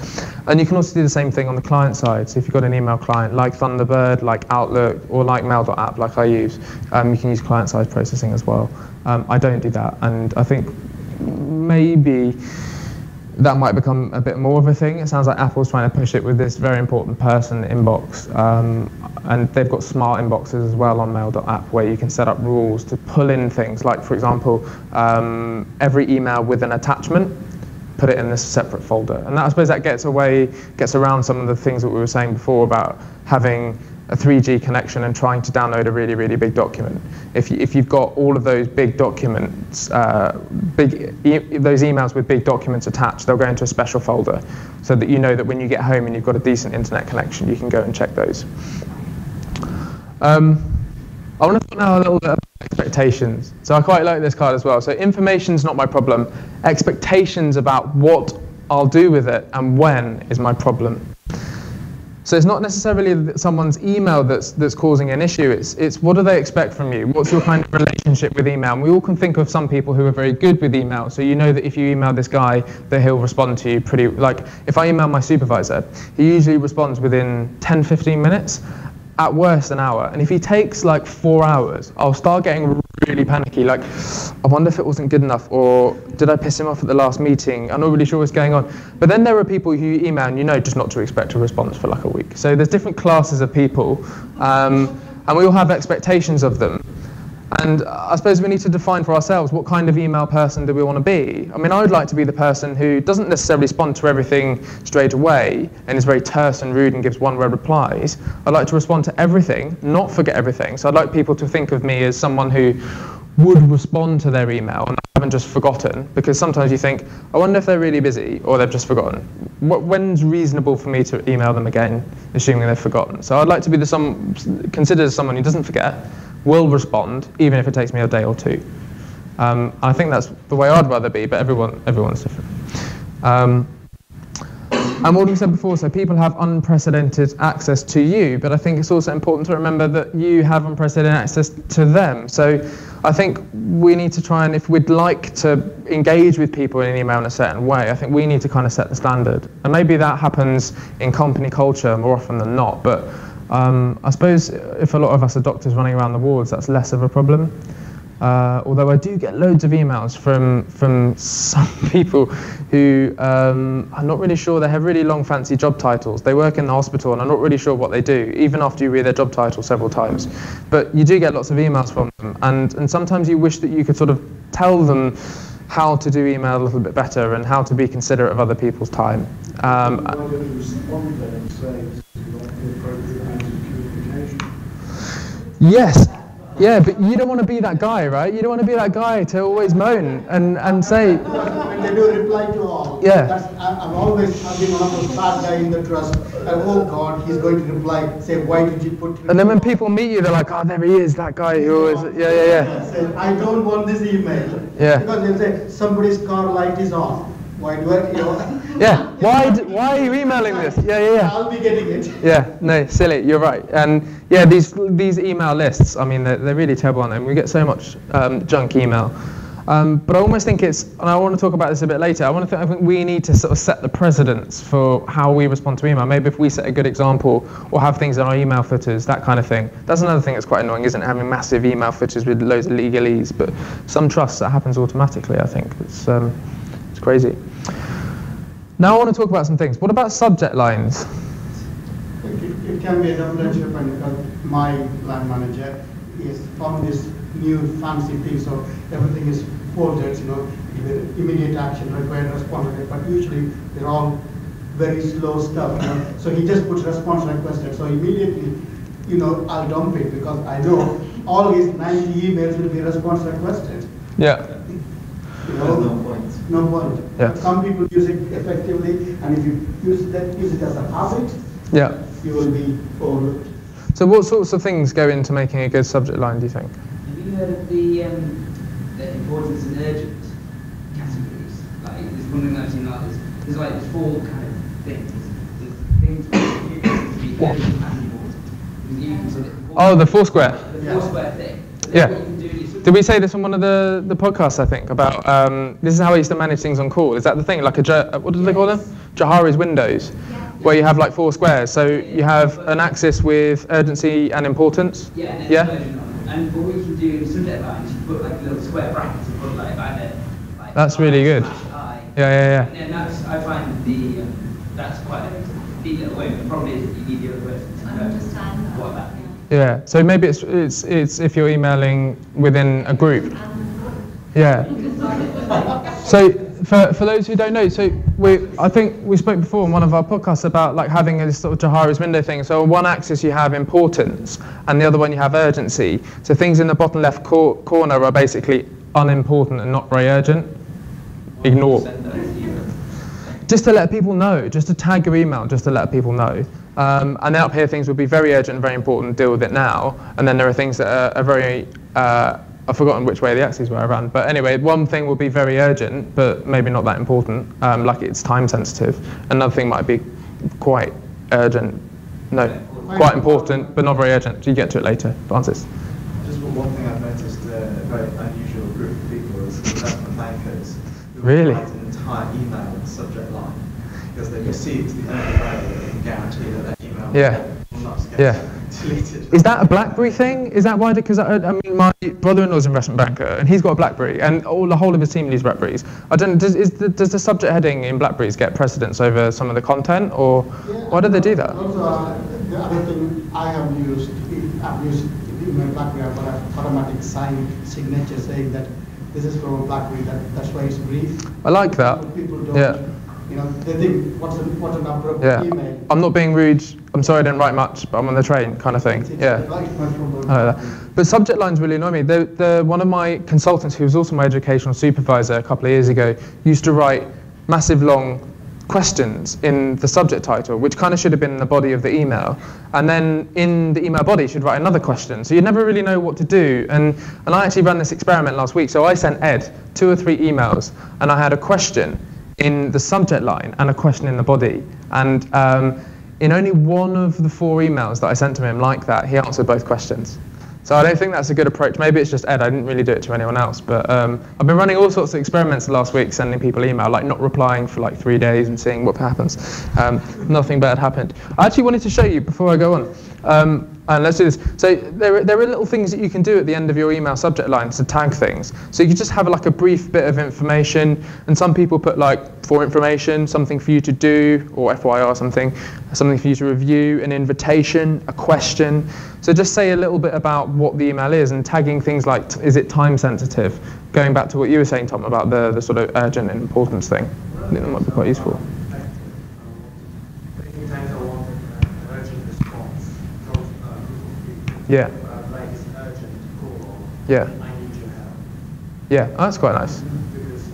A: And you can also do the same thing on the client side. So if you've got an email client like Thunderbird, like Outlook, or like Mail.app, like I use, you can use client-side processing as well. I don't do that, and I think maybe that might become a bit more of a thing. It sounds like Apple's trying to push it with this very important person inbox, and they've got smart inboxes as well on Mail.app where you can set up rules to pull in things like, for example, every email with an attachment, put it in this separate folder. And that, I suppose that gets around some of the things that we were saying before about having a 3G connection and trying to download a really, really big document. If you've got all of those big documents, those emails with big documents attached, they'll go into a special folder so that you know that when you get home and you've got a decent internet connection, you can go and check those. I want to talk now a little bit about expectations. So I quite like this card as well. So information's not my problem. Expectations about what I'll do with it and when is my problem. So it's not necessarily someone's email that's causing an issue, it's what do they expect from you? What's your kind of relationship with email? And we all can think of some people who are very good with email, so you know that if you email this guy, that he'll respond to you pretty, like if I email my supervisor, he usually responds within 10-15 minutes, at worst an hour. And if he takes like 4 hours, I'll start getting really panicky, like, I wonder if it wasn't good enough, or did I piss him off at the last meeting? I'm not really sure what's going on. But then there are people who you email and you know just not to expect a response for like a week. So there's different classes of people, and we all have expectations of them. And I suppose we need to define for ourselves what kind of email person do we want to be. I mean, I would like to be the person who doesn't necessarily respond to everything straight away and is very terse and rude and gives one-word replies. I'd like to respond to everything, not forget everything. So I'd like people to think of me as someone who would respond to their email and haven't just forgotten, because sometimes you think, I wonder if they're really busy or they've just forgotten. When's reasonable for me to email them again, assuming they've forgotten? So I'd like to be considered as someone who doesn't forget, will respond, even if it takes me a day or two. I think that's the way I'd rather be, but everyone's different. And what we said before, so people have unprecedented access to you, but I think it's also important to remember that you have unprecedented access to them. So I think we need to try and, if we'd like to engage with people in an email in a certain way, I think we need to kind of set the standard. And maybe that happens in company culture more often than not, but I suppose if a lot of us are doctors running around the wards, that's less of a problem. Although I do get loads of emails from some people who I'm not really sure, they have really long fancy job titles. They work in the hospital and I'm not really sure what they do, even after you read their job title several times. But you do get lots of emails from them, and sometimes you wish that you could sort of tell them how to do email a little bit better and how to be considerate of other people's time. Yes. Yeah, but you don't want to be that guy, right? You don't want to be that guy to always moan and say...
K: When they do reply to all,
A: yeah.
K: I've been one of those bad guys in the trust, and oh God, he's going to reply, say, why did you put...
A: And then when people meet you, they're like, oh, there he is, that guy who always... Yeah.
K: Say, I don't want this email.
A: Yeah.
K: Because they'll say, somebody's car light is off. Why do I,
A: Yeah, why are you emailing this? Yeah.
K: I'll be getting it.
A: Yeah, no, silly, you're right. And yeah, these email lists, I mean, they're really terrible, aren't they? We get so much junk email. But I almost think and I want to talk about this a bit later, I think we need to sort of set the precedence for how we respond to email. Maybe if we set a good example or have things in our email footers, that kind of thing. That's another thing that's quite annoying, isn't it? Having massive email footers with loads of legalese, but some trusts that happens automatically, I think. It's crazy. Now I want to talk about some things. What about subject lines?
K: It can be a double-edged weapon because my line manager is found this new fancy thing, so everything is folded, with immediate action, required response, but usually they're all very slow stuff, So he just puts response requested, so immediately, I'll dump it because I know all his 90 emails will be response requested.
A: Yeah.
K: No point.
A: Yeah.
K: Some people use it effectively, and if you use it as a habit, you will be overlooked.
A: So what sorts of things go into making a good subject line, do you think?
B: Have you heard of the importance and urgent categories? Like, there's one thing that I've seen, there's 4 kind of things. There's things which you consider to be urgent and important.
A: Oh, the Foursquare.
B: The Foursquare thing.
A: Yeah. Did we say this on one of the podcasts, I think, about, this is how I used to manage things on call. Is that the thing, like what do they call them? Johari's windows, where you have like 4 squares. So you have an axis with urgency and importance.
B: Yeah. And what we can do in subject lines, you put like little square brackets and put like
A: that's really good. Yeah.
B: And I find that's quite a big little way. The problem is you need the other person to understand what that means.
A: Yeah, so maybe it's if you're emailing within a group. Yeah. So for those who don't know, so I think we spoke before in one of our podcasts about like having this sort of Johari's window thing. So on one axis you have importance, and the other one you have urgency. So things in the bottom left corner are basically unimportant and not very urgent. Ignore. Just to let people know, just to tag your email, just to let people know. And then up here things will be very urgent and very important, deal with it now. And then there are things that are very, I've forgotten which way the axes were around. But anyway, one thing will be very urgent, but maybe not that important, like it's time sensitive. Another thing might be quite urgent, quite important, but not very urgent. You get to it later, Francis.
J: Just one thing I've noticed, a very unusual group of people is investment bankers who
A: really?
J: write an entire email with subject line. Because they perceive it's the only way that they can guarantee that their email will not get deleted.
A: Is that a BlackBerry thing? Is that why? Because I mean, my brother-in-law's an investment banker, and he's got a BlackBerry, and the whole of his team needs BlackBerries. I don't. Does the subject heading in BlackBerries get precedence over some of the content, or why do they do that?
K: Also, the other thing I've used in my BlackBerry, I've got an automatic signature saying that this is from a BlackBerry. That's why it's brief.
A: I like that.
K: People don't. They think, what's an appropriate email?
A: I'm not being rude. I'm sorry I didn't write much, but I'm on the train, kind of thing. I like that. But subject lines really annoy me. One of my consultants, who was also my educational supervisor a couple of years ago, used to write massive long questions in the subject title, which kind of should have been in the body of the email, and then in the email body you should write another question. So you never really know what to do. And I actually ran this experiment last week. So I sent Ed 2 or 3 emails, and I had a question in the subject line and a question in the body. And in only 1 of the 4 emails that I sent to him like that, he answered both questions. So I don't think that's a good approach. Maybe it's just Ed. I didn't really do it to anyone else. But I've been running all sorts of experiments the last week, sending people email, like not replying for like 3 days and seeing what happens. Nothing bad happened. I actually wanted to show you before I go on. And let's do this. So there are little things that you can do at the end of your email subject line to tag things. So you can just have like a brief bit of information, and some people put like for information, something for you to do, or FYR something for you to review, an invitation, a question. So just say a little bit about what the email is, and tagging things like, is it time sensitive? Going back to what you were saying, Tom, about the sort of urgent and importance thing. I think that might be quite useful. Yeah.
F: Like it's urgent call.
A: Yeah.
F: I need your help.
A: Yeah, oh, that's quite nice.
F: Because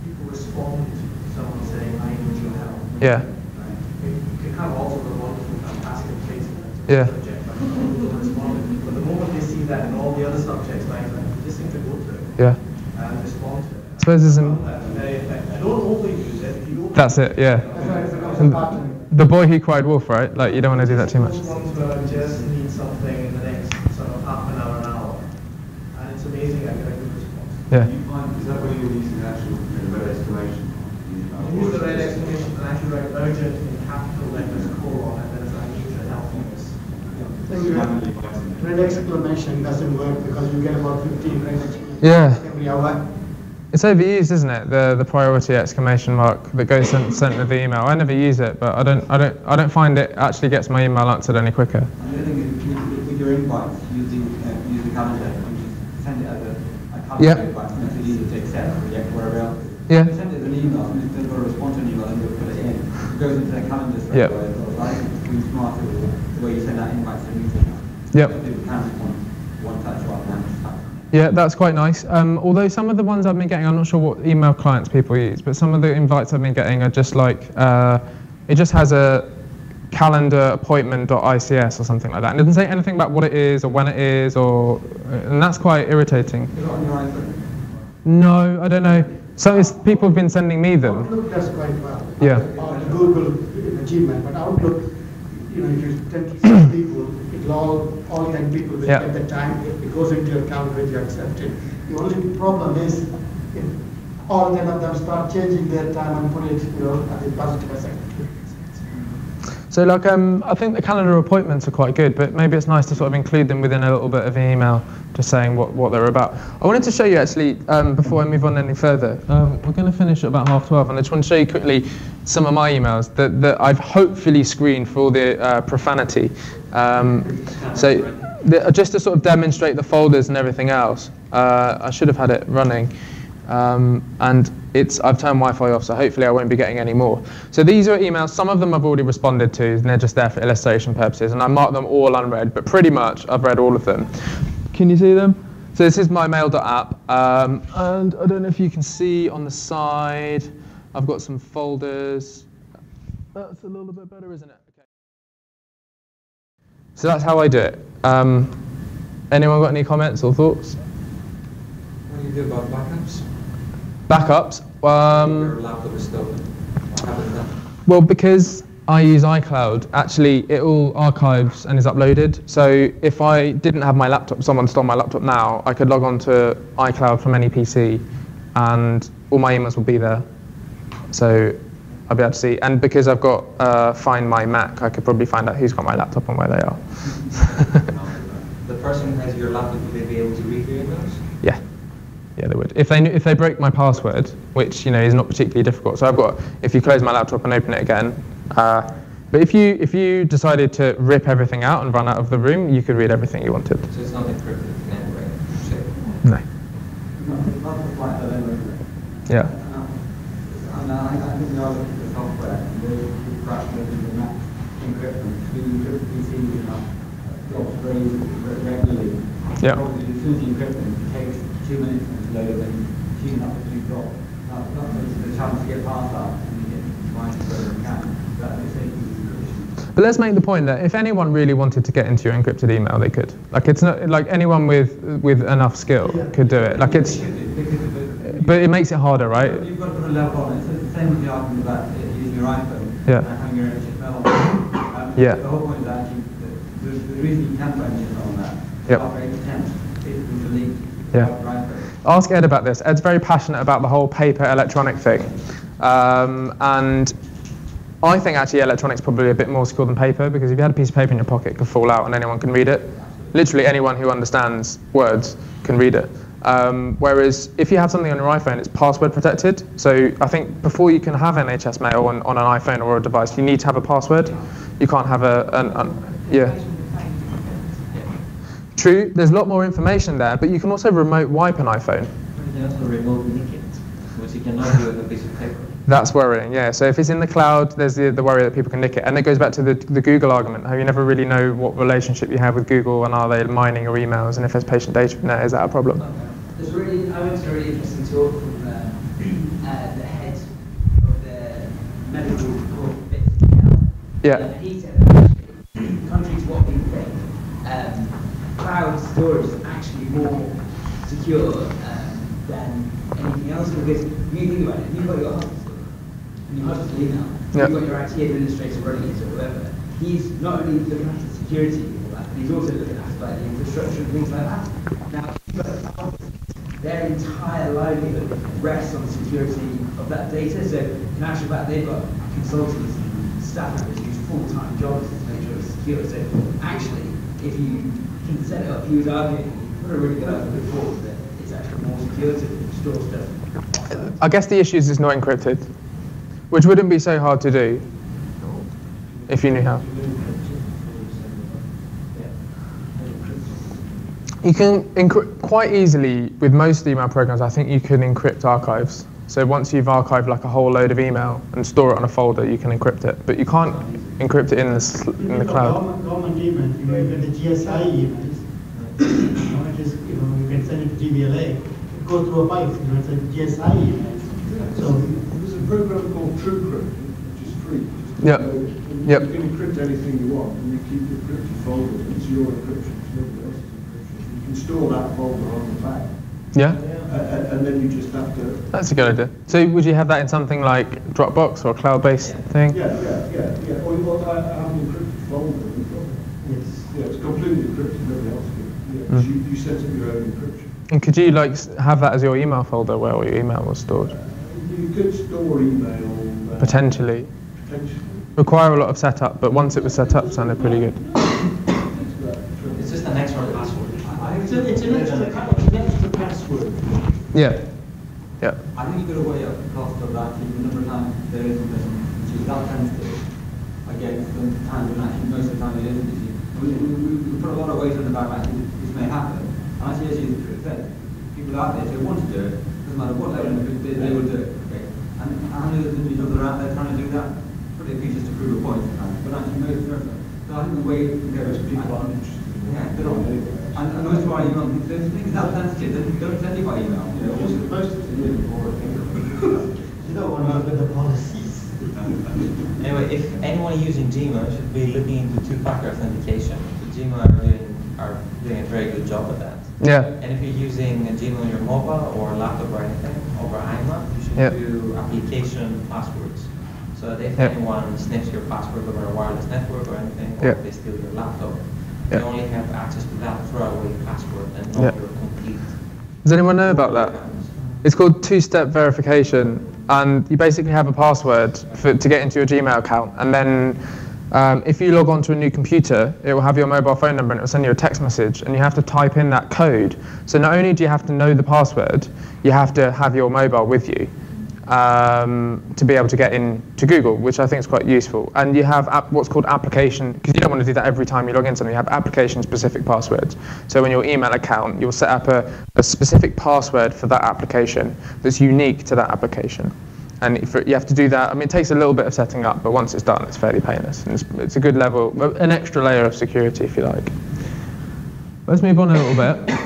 F: people respond to someone saying, I need your help.
A: Yeah.
F: It can kind of alter the wonderful, fantastic placement of
A: Yeah.
F: the subject. Like people respond. But the moment they see that in all the other subjects, like this thing to go to it.
A: Yeah.
F: And respond to it.
A: I suppose there's some...
F: I don't overly use it. If you don't,
A: That's it, yeah. The boy who cried wolf, right? Like, you don't want to do that too much.
F: ones where I just need something in the next sort of half an hour. And it's amazing I get a good response.
A: Yeah.
E: You find, is that where you're using the actual red exclamation?
F: I use the red exclamation and actually write urgent in capital letters, colon, and then I need your help on this.
K: Red exclamation doesn't work because you get about 15 red exclamations every hour.
A: It's overused, isn't it? The priority exclamation mark that goes sent with the email. I never use it, but I don't find it actually gets my email answered any quicker.
L: And the other thing is with your invites, use the calendar and just send it as a calendar invite. It's easy to accept, reject, whatever else.
A: Yeah.
L: If you send it as an email, and instead of a response to an email, and you put it in, it goes into the calendar straight away. So I think it's really smart the way you send that invite to the meeting.
A: Yep.
L: People can respond one touch rather than one touch.
A: Yeah, that's quite nice. Although some of the ones I've been getting, I'm not sure what email clients people use, but some of the invites I've been getting are just like, it just has a calendar appointment.ics or something like that. And it doesn't say anything about what it is or when it is, and that's quite irritating.
L: Is it on your iPhone?
A: No, I don't know. So it's, people have been sending me them.
K: Outlook does quite well.
A: Yeah.
K: Or Google, Gmail, but Outlook, if you tend to send people, all 10 people will get the time, it goes into your calendar, you accept it. The only problem is if all 10 of them start changing their time and put it, at the positive second.
A: So like, I think the calendar appointments are quite good, but maybe it's nice to sort of include them within a little bit of an email, just saying what they're about. I wanted to show you actually, before I move on any further, we're going to finish at about 12:30, and I just want to show you quickly some of my emails that I've hopefully screened for all the profanity. Just to sort of demonstrate the folders and everything else, I should have had it running. And I've turned Wi-Fi off, so hopefully I won't be getting any more. So these are emails, some of them I've already responded to, and they're just there for illustration purposes, and I marked them all unread, but pretty much I've read all of them. Can you see them? So this is my mail.app, and I don't know if you can see on the side, I've got some folders. That's a little bit better, isn't it? Okay. So that's how I do it. Anyone got any comments or thoughts?
J: What do you do about backups?
A: Backups?
J: Your laptop is stolen. What happens then?
A: Well, because I use iCloud, actually it all archives and is uploaded. So if I didn't have my laptop, someone stole my laptop now, I could log on to iCloud from any PC and all my emails will be there. So I'll be able to see. And because I've got Find My Mac, I could probably find out who's got my laptop and where they are.
H: The person who has your laptop, would they be able to read your emails?
A: Yeah. Yeah, they would. If they break my password, which is not particularly difficult. So if you close my laptop and open it again, but if you decided to rip everything out and run out of the room, you could read everything you wanted.
H: So it's not encrypted in any way?
A: No. Yeah.
L: And I think we are looking at the software, and the crash the Mac encryption. We encrypt PCs drops very regularly.
A: Yeah.
L: Probably as soon as you encrypt them, it takes 2 minutes to load, and queuing up to drop. That's the challenge to get past that, and you get minimize it where we can. That is safety encryption.
A: But let's make the point that if anyone really wanted to get into your encrypted email, they could. Like, it's not like anyone with enough skill could do it. Like, it's, but it makes it harder, right?
L: You've got to put a level on it. So it's the same with the argument about using your iPhone
A: Yeah.
L: and having your HFL on it.
A: Yeah.
L: The whole point is actually the reason you can't put HFL on that is after 8 attempts, it's been deleted.
A: Yeah. Ask Ed about this. Ed's very passionate about the whole paper electronic thing. And I think actually electronic's probably a bit more secure than paper, because if you had a piece of paper in your pocket, it could fall out and anyone can read it. Literally anyone who understands words can read it. Whereas if you have something on your iPhone, it's password protected. So I think before you can have NHS Mail on an iPhone or a device, you need to have a password. You can't have yeah. True, there's a lot more information there, but you can also remote wipe an iPhone.
H: You can also remote nick it, which you cannot do with a piece of paper.
A: That's worrying, yeah. So if it's in the cloud, there's the worry that people can nick it. And it goes back to the Google argument. How you never really know what relationship you have with Google, and are they mining your emails, and if there's patient data in there, is that a problem?
B: There's I went to a really interesting talk from the head of the medical report bit.
A: Yeah.
B: And he said that actually, contrary to what people think, cloud storage is actually more secure than anything else, because you think about it, you've got your hospital, and your hospital email, you've got your IT administrator running it or whatever. He's not only looking after security and all that, but he's also looking after like, the infrastructure and things like that. Now, their entire livelihood rests on the security of that data, so in actual fact they've got consultants and staff members whose full-time job is to make sure it's secure. So actually, if you can set it up, he was arguing, what a really good argument before, that it's actually more secure to store stuff.
A: I guess the issue is it's not encrypted, which wouldn't be so hard to do if you knew how. You can encrypt quite easily with most email programs. I think you can encrypt archives. So once you've archived like a whole load of email and store it on a folder, you can encrypt it. But you can't encrypt it in the cloud.
K: Government email, even the GSI emails, it is, you can send it to GBLA, it goes through a pipe, it's a GSI email. So
G: there's a program called TrueCrypt, which is free.
A: Yep.
G: You can encrypt anything you want, and you keep the encrypted folder. It's your encryption, it's nobody else's encryption. You can store that folder on the back.
A: Yeah.
G: And then you just have to.
A: That's a good idea. So would you have that in something like Dropbox or a cloud-based thing?
G: Yeah. Or you want to have an encrypted folder. It's completely encrypted. Nobody else can. You set up your own encryption.
A: And could you like have that as your email folder where all your email was stored?
G: You could store email.
A: Potentially. Require a lot of setup, but once it was set up, it sounded pretty good.
H: It's just an extra password.
G: It's an extra password.
A: Yeah. Yeah.
L: I think you've got to weigh up the cost of that, the number of times there is a person, which is that sensitive, against the times when actually most of the time it isn't. We put a lot of weight on the back, actually this may happen. And actually, as you said, people out there, if they want to do it, doesn't matter what level they will do it. Okay? And how many of the individuals are out there trying to do that? Probably a few just to prove a point, but actually most of them. So I think the way people aren't interested. Yeah, they're not. And most of our email, those things that sensitive, they don't send you by email.
G: Most of the
K: you don't want to look at the policies.
H: Anyway, if anyone using Gmail should be looking into two-factor authentication. So Gmail are doing a very good job at that.
A: Yeah.
H: And if you're using a Gmail on your mobile or laptop or anything over IMAP, you should do application passwords. So that if anyone sniffs your password over a wireless network or anything, or if they steal your laptop, they only have access to that throwaway password and not your complete.
A: Does anyone know about that? It's called two-step verification, and you basically have a password to get into your Gmail account, and then if you log on to a new computer, it will have your mobile phone number and it will send you a text message, and you have to type in that code. So not only do you have to know the password, you have to have your mobile with you to be able to get into Google, which I think is quite useful. And you have what's called application, because you don't want to do that every time you log in something, you have application-specific passwords. So in your email account, you'll set up a specific password for that application that's unique to that application. And you have to do that. I mean, it takes a little bit of setting up, but once it's done, it's fairly painless. And it's a good level, an extra layer of security, if you like. Let's move on a little bit.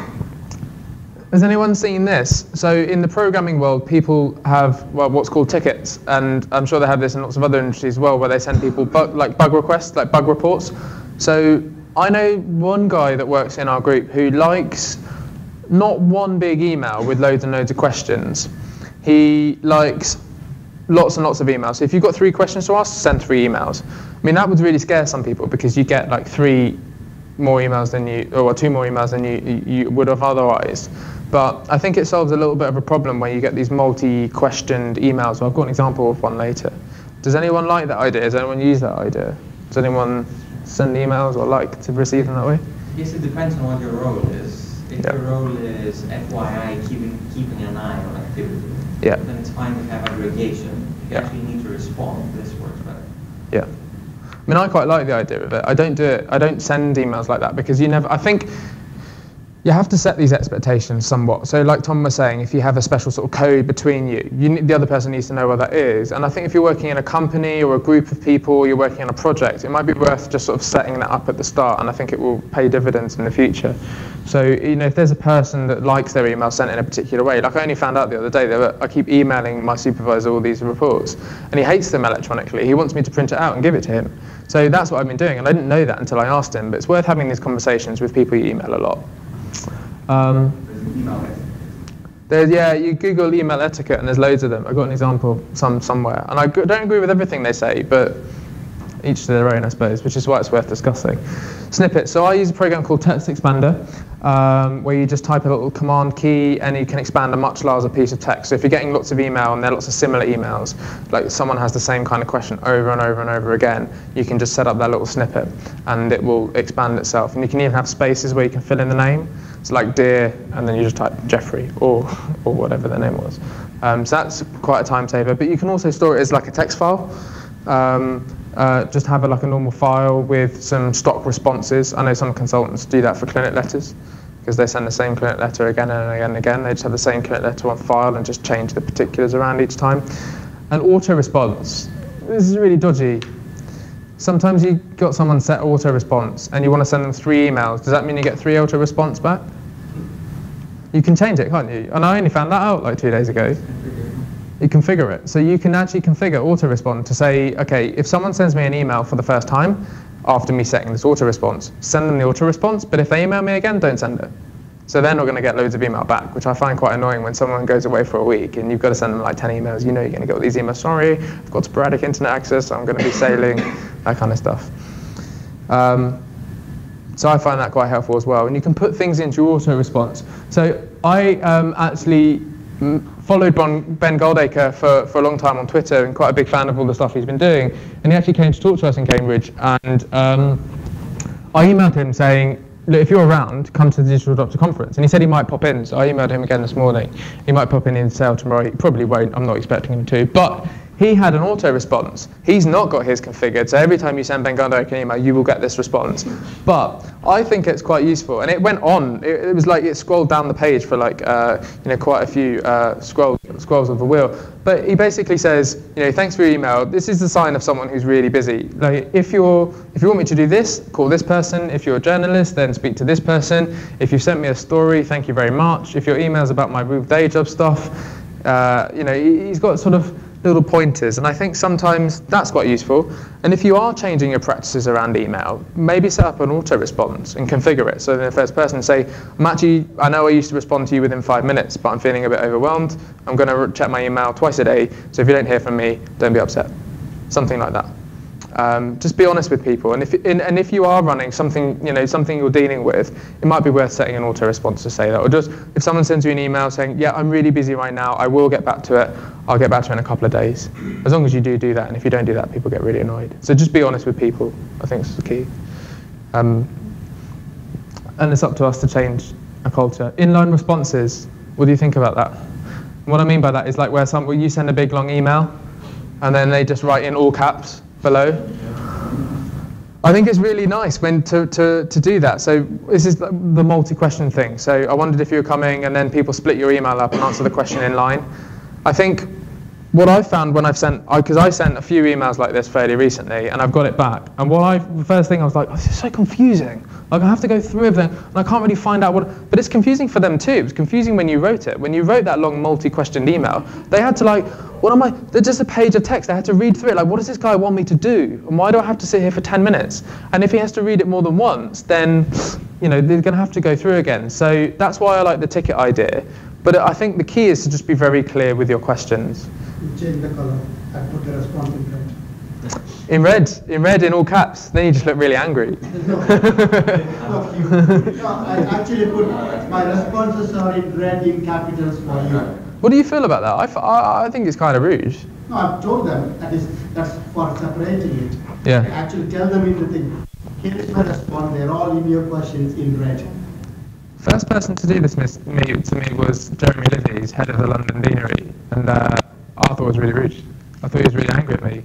A: Has anyone seen this? So in the programming world, people have what's called tickets, and I'm sure they have this in lots of other industries as well, where they send people bug requests, like bug reports. So I know one guy that works in our group who likes not one big email with loads and loads of questions. He likes lots and lots of emails. So if you've got 3 questions to ask, send 3 emails. I mean, that would really scare some people because you get like 3 more emails than or 2 more emails than you would have otherwise. But I think it solves a little bit of a problem where you get these multi-questioned emails. Well, I've got an example of one later. Does anyone like that idea? Does anyone use that idea? Does anyone send emails or like to receive them that way?
H: Yes, it depends on what your role is. If your role is FYI, keeping an eye on activity, then it's fine to have aggregation. If you actually need to respond, this works better.
A: Yeah. I mean, I quite like the idea of it. I don't do it. I don't send emails like that because I think you have to set these expectations somewhat. So like Tom was saying, if you have a special sort of code between the other person needs to know what that is. And I think if you're working in a company or a group of people, or you're working on a project, it might be worth just sort of setting that up at the start, and I think it will pay dividends in the future. So, if there's a person that likes their email sent in a particular way, like I only found out the other day that I keep emailing my supervisor all these reports, and he hates them electronically. He wants me to print it out and give it to him. So that's what I've been doing, and I didn't know that until I asked him, but it's worth having these conversations with people you email a lot. You Google email etiquette and there's loads of them. I've got an example somewhere. And I don't agree with everything they say, but each to their own, I suppose, which is why it's worth discussing. Snippets. So I use a program called Text Expander, where you just type a little command key and you can expand a much larger piece of text. So if you're getting lots of email and there are lots of similar emails, like someone has the same kind of question over and over and over again, you can just set up that little snippet and it will expand itself. And you can even have spaces where you can fill in the name. So like dear, and then you just type Jeffrey or whatever their name was. So that's quite a time saver. But you can also store it as like a text file. Just have like a normal file with some stock responses. I know some consultants do that for clinic letters because they send the same clinic letter again and again and again. They just have the same clinic letter on file and just change the particulars around each time. And auto response. This is really dodgy. Sometimes you got someone set auto response and you want to send them 3 emails. Does that mean you get 3 auto response back? You can change it, can't you? And I only found that out like 2 days ago. You configure it. So you can actually configure auto respond to say, okay, if someone sends me an email for the first time after me setting this auto response, send them the auto response, but if they email me again, don't send it. So they're not going to get loads of email back, which I find quite annoying when someone goes away for a week and you've got to send them like 10 emails. You know you're going to get all these emails. Sorry, I've got sporadic internet access, so I'm going to be sailing, that kind of stuff. So I find that quite helpful as well. And you can put things into your auto response. So I actually followed Ben Goldacre for a long time on Twitter and quite a big fan of all the stuff he's been doing. And he actually came to talk to us in Cambridge. And I emailed him saying, look, if you're around, come to the Digital Doctor Conference. And he said he might pop in, so I emailed him again this morning. He might pop in sale tomorrow. He probably won't, I'm not expecting him to. But he had an auto response. He's not got his configured, so every time you send Ben Goldacre an email, you will get this response. But I think it's quite useful, and it went on. It was like it scrolled down the page for like quite a few scrolls of the wheel. But he basically says, thanks for your email. This is the sign of someone who's really busy. Like if you want me to do this, call this person. If you're a journalist, then speak to this person. If you sent me a story, thank you very much. If your email's about my real day job stuff, he's got sort of little pointers, and I think sometimes that's quite useful. And if you are changing your practices around email, maybe set up an auto response and configure it. So in the first person, say, I know I used to respond to you within 5 minutes, but I'm feeling a bit overwhelmed. I'm going to check my email twice a day, so if you don't hear from me, don't be upset. Something like that. Just be honest with people, and if you are running something, something you're dealing with, it might be worth setting an auto response to say that. Or just if someone sends you an email saying, yeah, I'm really busy right now, I will get back to it. I'll get back to it in a couple of days. As long as you do that, and if you don't do that, people get really annoyed. So just be honest with people. I think is the key. And it's up to us to change a culture. Inline responses. What do you think about that? What I mean by that is like where you send a big long email, and then they just write in all caps below. I think it's really nice when to do that. So this is the multi-question thing. So I wondered if you were coming, and then people split your email up and answer the question in line. I think what I've found when I've sent, because I sent a few emails like this fairly recently, and I've got it back. And the first thing I was like, oh, this is so confusing. Like I have to go through everything, and I can't really find out what. But it's confusing for them too. It was confusing when you wrote it. When you wrote that long multi-questioned email, they had to like, what am I? They're just a page of text. They had to read through it. Like, what does this guy want me to do? And why do I have to sit here for 10 minutes? And if he has to read it more than once, then, you know, they're going to have to go through again. So that's why I like the ticket idea. But I think the key is to just be very clear with your questions.
K: Change the color. I put the response in red.
A: In red, in all caps. Then you just look really angry.
K: No, I actually put my responses are in red in capitals for you.
A: What do you feel about that? I think it's kind of rude.
K: No, I've told them that's for separating it.
A: Yeah.
K: I actually tell them in the thing. Here is my response. They're all in your questions in red.
A: First person to do this to me was Jeremy Livy, head of the London Deanery, and I thought it was really rude. I thought he was really angry at me.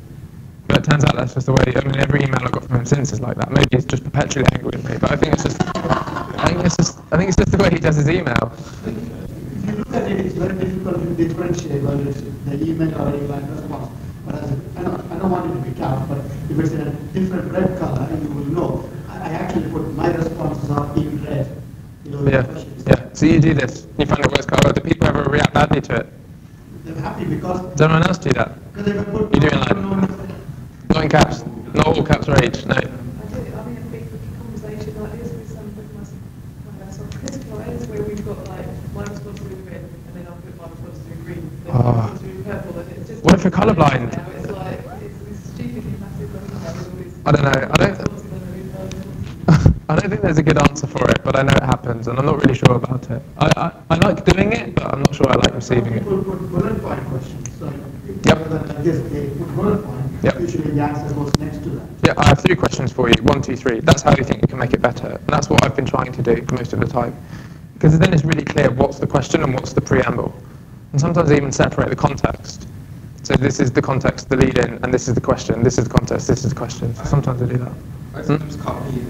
A: But it turns out that's just the way. I mean, every email I got from him since is like that. Maybe he's just perpetually angry at me. But I think it's just the way he does his email.
K: If you look at it, it's very difficult to differentiate whether it's the email or email response. But I don't want it to be tough. But if it's a different red color, you will know. I actually put my responses are in red. You know,
A: Yeah. So you do this. You find the worst color. Do people ever react badly to it?
K: They're happy because.
A: Does anyone else do that? You do it like. Not in caps. Not all caps rage. No.
M: I mean, a big conversation like this with some of my sort of critical areas where we've got like my response to red and then I'll put my response to green. Then my response to purple, and it's just.
A: What if you're colourblind?
M: It's like it's stupidly massive.
A: I don't know. I don't think there's a good answer for it, but I know it happens, and I'm not really sure about it. I like doing it, but I'm not sure I like receiving it.
K: People put bullet point questions. So
A: Yep.
K: They put bullet point.
A: Yep.
K: Usually the answer goes next to that.
A: Yeah, I have 3 questions for you. 1, 2, 3. That's how you think you can make it better. And that's what I've been trying to do most of the time. Because then it's really clear what's the question and what's the preamble. And sometimes I even separate the context. So this is the context, the lead-in, and this is the question. This is the context, this is the question. So sometimes I do that.
D: I sometimes copy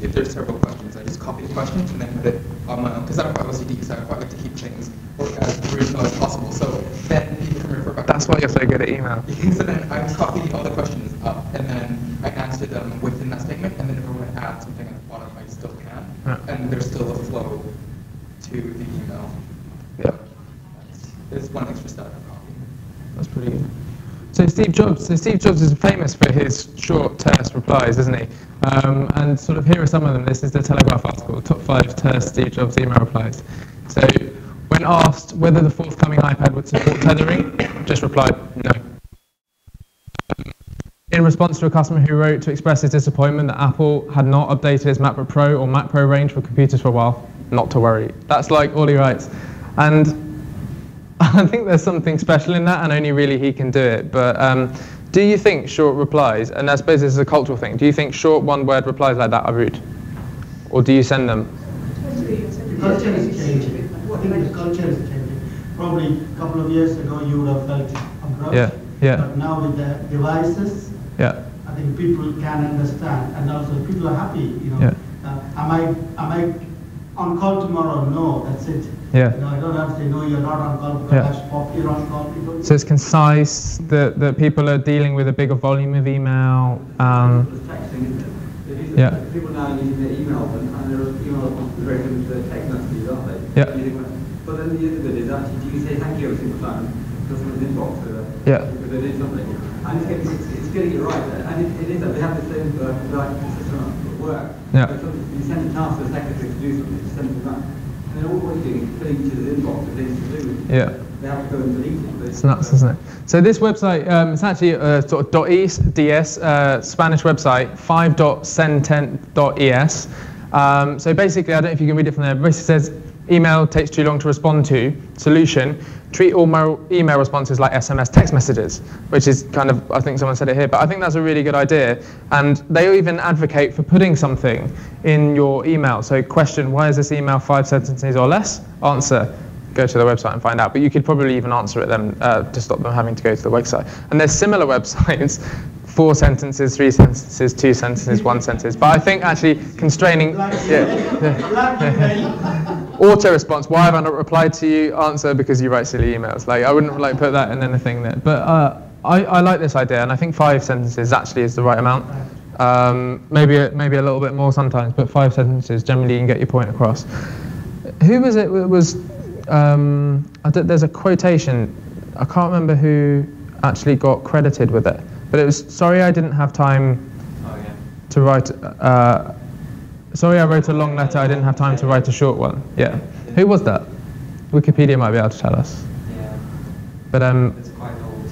D: if there's several questions, I just copy the questions and then put it on my own. Because I'm quite OCD, because I quite like to keep things as original as possible. So then people can refer back.
A: That's why you're so good at email.
D: So then I copy all the questions up, and then I answer them within that statement, and then if I want to add something at the bottom, I still can.
A: Yeah.
D: And there's still a flow to the email.
A: Yeah.
D: There's one extra step I'm copying.
A: That's pretty good. So Steve Jobs is famous for his short, terse replies, isn't he? And sort of here are some of them. This is the Telegraph article, top 5 terse Steve Jobs email replies. So when asked whether the forthcoming iPad would support tethering, just replied no. In response to a customer who wrote to express his disappointment that Apple had not updated its MacBook Pro or Mac Pro range for computers for a while, not to worry. That's like all he writes. And I think there's something special in that, and only really he can do it. But do you think short replies, and I suppose this is a cultural thing, do you think short one-word replies like that are rude? Or do you send them?
K: The culture is changing. I think the culture is changing. Probably a couple of years ago you would have felt approached.
A: Yeah.
K: But now with the devices,
A: yeah.
K: I think people can understand, and also people are happy. You know,
A: Yeah.
K: am I on call tomorrow? No, that's it.
A: Yeah.
K: You know, I don't have to say no, you're not on call because I've popped you're on call. People.
A: So it's concise. That people are dealing with a bigger volume of email. Yeah.
L: People now using their email, and their email responses are very similar to their text messages, aren't they?
A: Yeah.
L: But then the other bit is actually, do you say thank you every single time? Customer's inbox because they did something. And it's getting it right. And it is that they have the same system at work.
A: Yeah.
L: So you send a task to the secretary to do something, you send it back. And then all you're doing is filling each other's inbox with things to do.
A: Yeah.
L: They have to go and delete it.
A: It's nuts, isn't it? So this website, it's actually sort of .es, Spanish website, 5.senten.es. So basically, I don't know if you can read it from there, but basically says, email takes too long to respond to. Solution, treat all email responses like SMS text messages, which is kind of, I think someone said it here, but I think that's a really good idea. And they even advocate for putting something in your email. So question, why is this email 5 sentences or less? Answer, go to the website and find out. But you could probably even answer it then to stop them having to go to the website. And there's similar websites, 4 sentences, 3 sentences, 2 sentences, 1 sentence. But I think actually constraining, auto response. Why have I not replied to you? Answer, because you write silly emails. Like, I wouldn't like put that in anything there. But I like this idea, and I think 5 sentences actually is the right amount. Maybe a little bit more sometimes, but 5 sentences generally you can get your point across. Who was it? It was there's a quotation. I can't remember who actually got credited with it, but it was, sorry I didn't have time to write. Sorry I wrote a long letter. I didn't have time to write a short one. Yeah. Who was that? Wikipedia might be able to tell us.
H: Yeah.
A: But
H: it's quite old.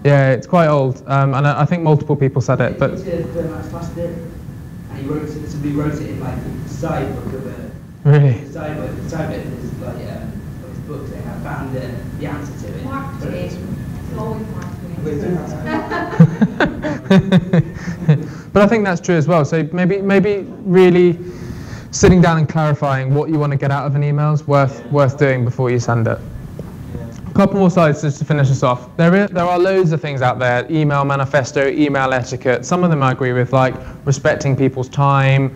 A: Yeah, it's quite old, and I think multiple people said it. But
B: and he wrote it. Somebody wrote it in like the side book of a.
A: Really?
B: The side bit is like of his book. They have found the answer to it.
C: Marketing. It's always marketing.
A: But I think that's true as well. So maybe really sitting down and clarifying what you want to get out of an email is worth doing before you send it. A couple more slides just to finish us off. There are loads of things out there: email manifesto, email etiquette. Some of them I agree with, like respecting people's time.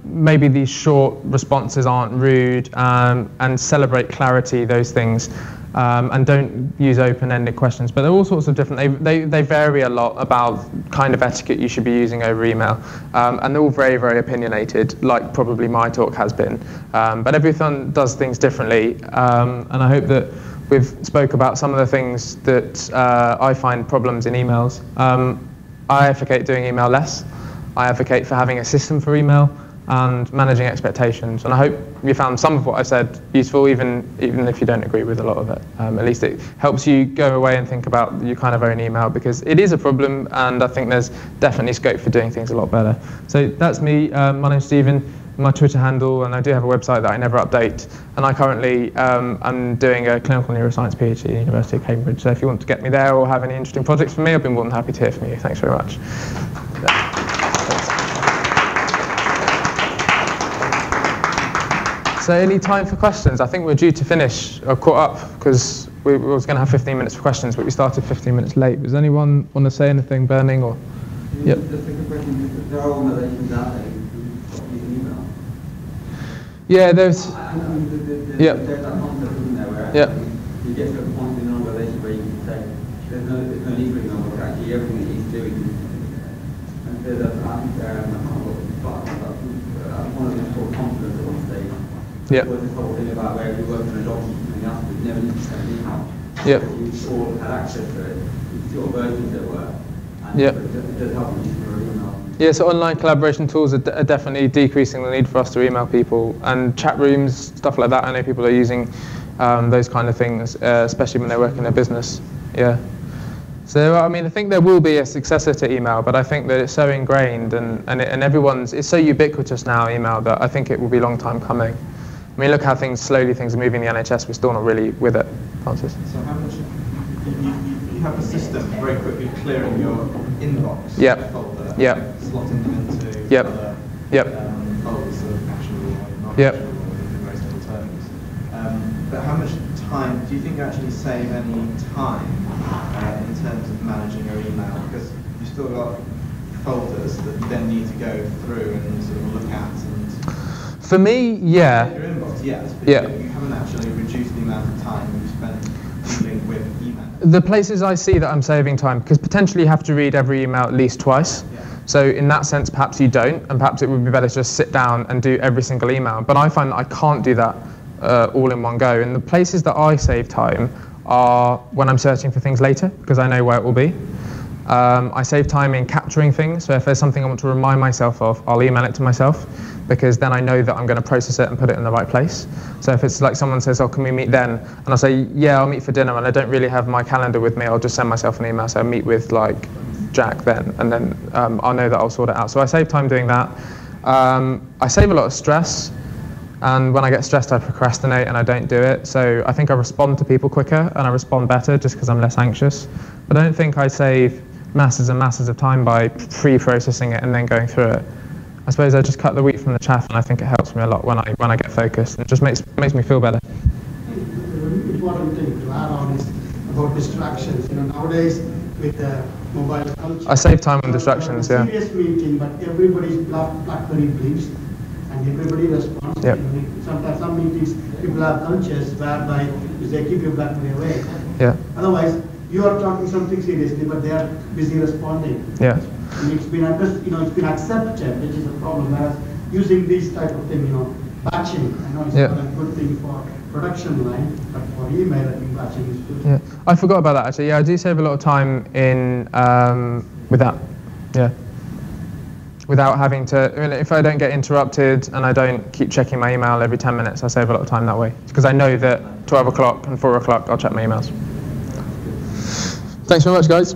A: Maybe these short responses aren't rude, and celebrate clarity. Those things. And don't use open-ended questions. But there are all sorts of different, they vary a lot about kind of etiquette you should be using over email. And they're all very, very opinionated, like probably my talk has been. But everyone does things differently. And I hope that we've spoke about some of the things that I find problems in emails. I advocate doing email less. I advocate for having a system for email and managing expectations. And I hope you found some of what I said useful, even if you don't agree with a lot of it. At least it helps you go away and think about your kind of own email, because it is a problem, and I think there's definitely scope for doing things a lot better. So that's me. My name's Stephen. My Twitter handle, and I do have a website that I never update. And I currently I'm doing a clinical neuroscience PhD at the University of Cambridge. So if you want to get me there or have any interesting projects for me, I've been more than happy to hear from you. Thanks very much. So any time for questions? I think we're due to finish. I've caught up because we was going to have 15 minutes for questions, but we started 15 minutes late. Does anyone want to say anything burning? Or? Yep.
L: The second question, there are organizations out there who stop using email.
A: Yeah, there's...
L: There's that concept, isn't there, where you get to a point in an organization where you can say, there's no need for email, but actually everything that he's doing. And there's one of them called confidence at one stage.
A: Yep.
L: Was this whole thing about where you work on a document or something else, but you never need to send an email.
A: Yep.
L: You all had access to it. It's your versions that were. And
A: yep.
L: It does help you use your email.
A: Yeah, so online collaboration tools are definitely decreasing the need for us to email people, and chat rooms, stuff like that. I know people are using those kind of things, especially when they work in their business. Yeah. So I mean, I think there will be a successor to email, but I think that it's so ingrained and it's so ubiquitous now, email, that I think it will be a long time coming. I mean, look how things are moving in the NHS. We're still not really with it, Francis.
J: So how much you have a system very quickly clearing your inbox?
A: Yep.
J: Folder,
A: yep.
J: Slotting them into
A: yep.
J: other
A: yep.
J: Folders of actionable or not
A: yep.
J: actionable in most terms. But how much time do you think you actually save any time in terms of managing your email? Because you've still got folders that you then need to go through and sort of look at and.
A: For me, yeah.
J: Your inbox, yes, but
A: yeah.
J: You haven't actually reduced the amount of time you spend dealing with email.
A: The places I see that I'm saving time, because potentially you have to read every email at least twice.
J: Yeah.
A: So in that sense, perhaps you don't, and perhaps it would be better to just sit down and do every single email. But I find that I can't do that all in one go. And the places that I save time are when I'm searching for things later, because I know where it will be. I save time in capturing things. So if there's something I want to remind myself of, I'll email it to myself, because then I know that I'm going to process it and put it in the right place. So if it's like someone says, oh, can we meet then? And I'll say, yeah, I'll meet for dinner, and I don't really have my calendar with me, I'll just send myself an email, so I'll meet with like Jack then, and then I'll know that I'll sort it out. So I save time doing that. I save a lot of stress, and when I get stressed I procrastinate and I don't do it. So I think I respond to people quicker and I respond better just because I'm less anxious. But I don't think I save masses and masses of time by pre-processing it and then going through it. I suppose I just cut the wheat from the chaff, and I think it helps me a lot when I get focused, and it just makes me feel better.
K: The important thing to add on is about distractions. You know, nowadays with the mobile culture,
A: I save time on distractions. Yeah.
K: Serious meeting, but everybody's BlackBerry blinks, and and everybody responds.
A: Yep.
K: Sometimes some meetings, people have cultures whereby they keep your BlackBerry away.
A: Yeah.
K: Otherwise, you are talking something seriously, but they are busy responding.
A: Yeah.
K: And it's been it's been accepted, which is a problem. Whereas using these type of thing, batching, I know it's not a good thing for production line, but for email, I think batching is good.
A: Yeah, I forgot about that actually. Yeah, I do save a lot of time in with that. Yeah. Without having to, if I don't get interrupted and I don't keep checking my email every 10 minutes, I save a lot of time that way. Because I know that 12 o'clock and 4 o'clock I'll check my emails. Thanks very much, guys.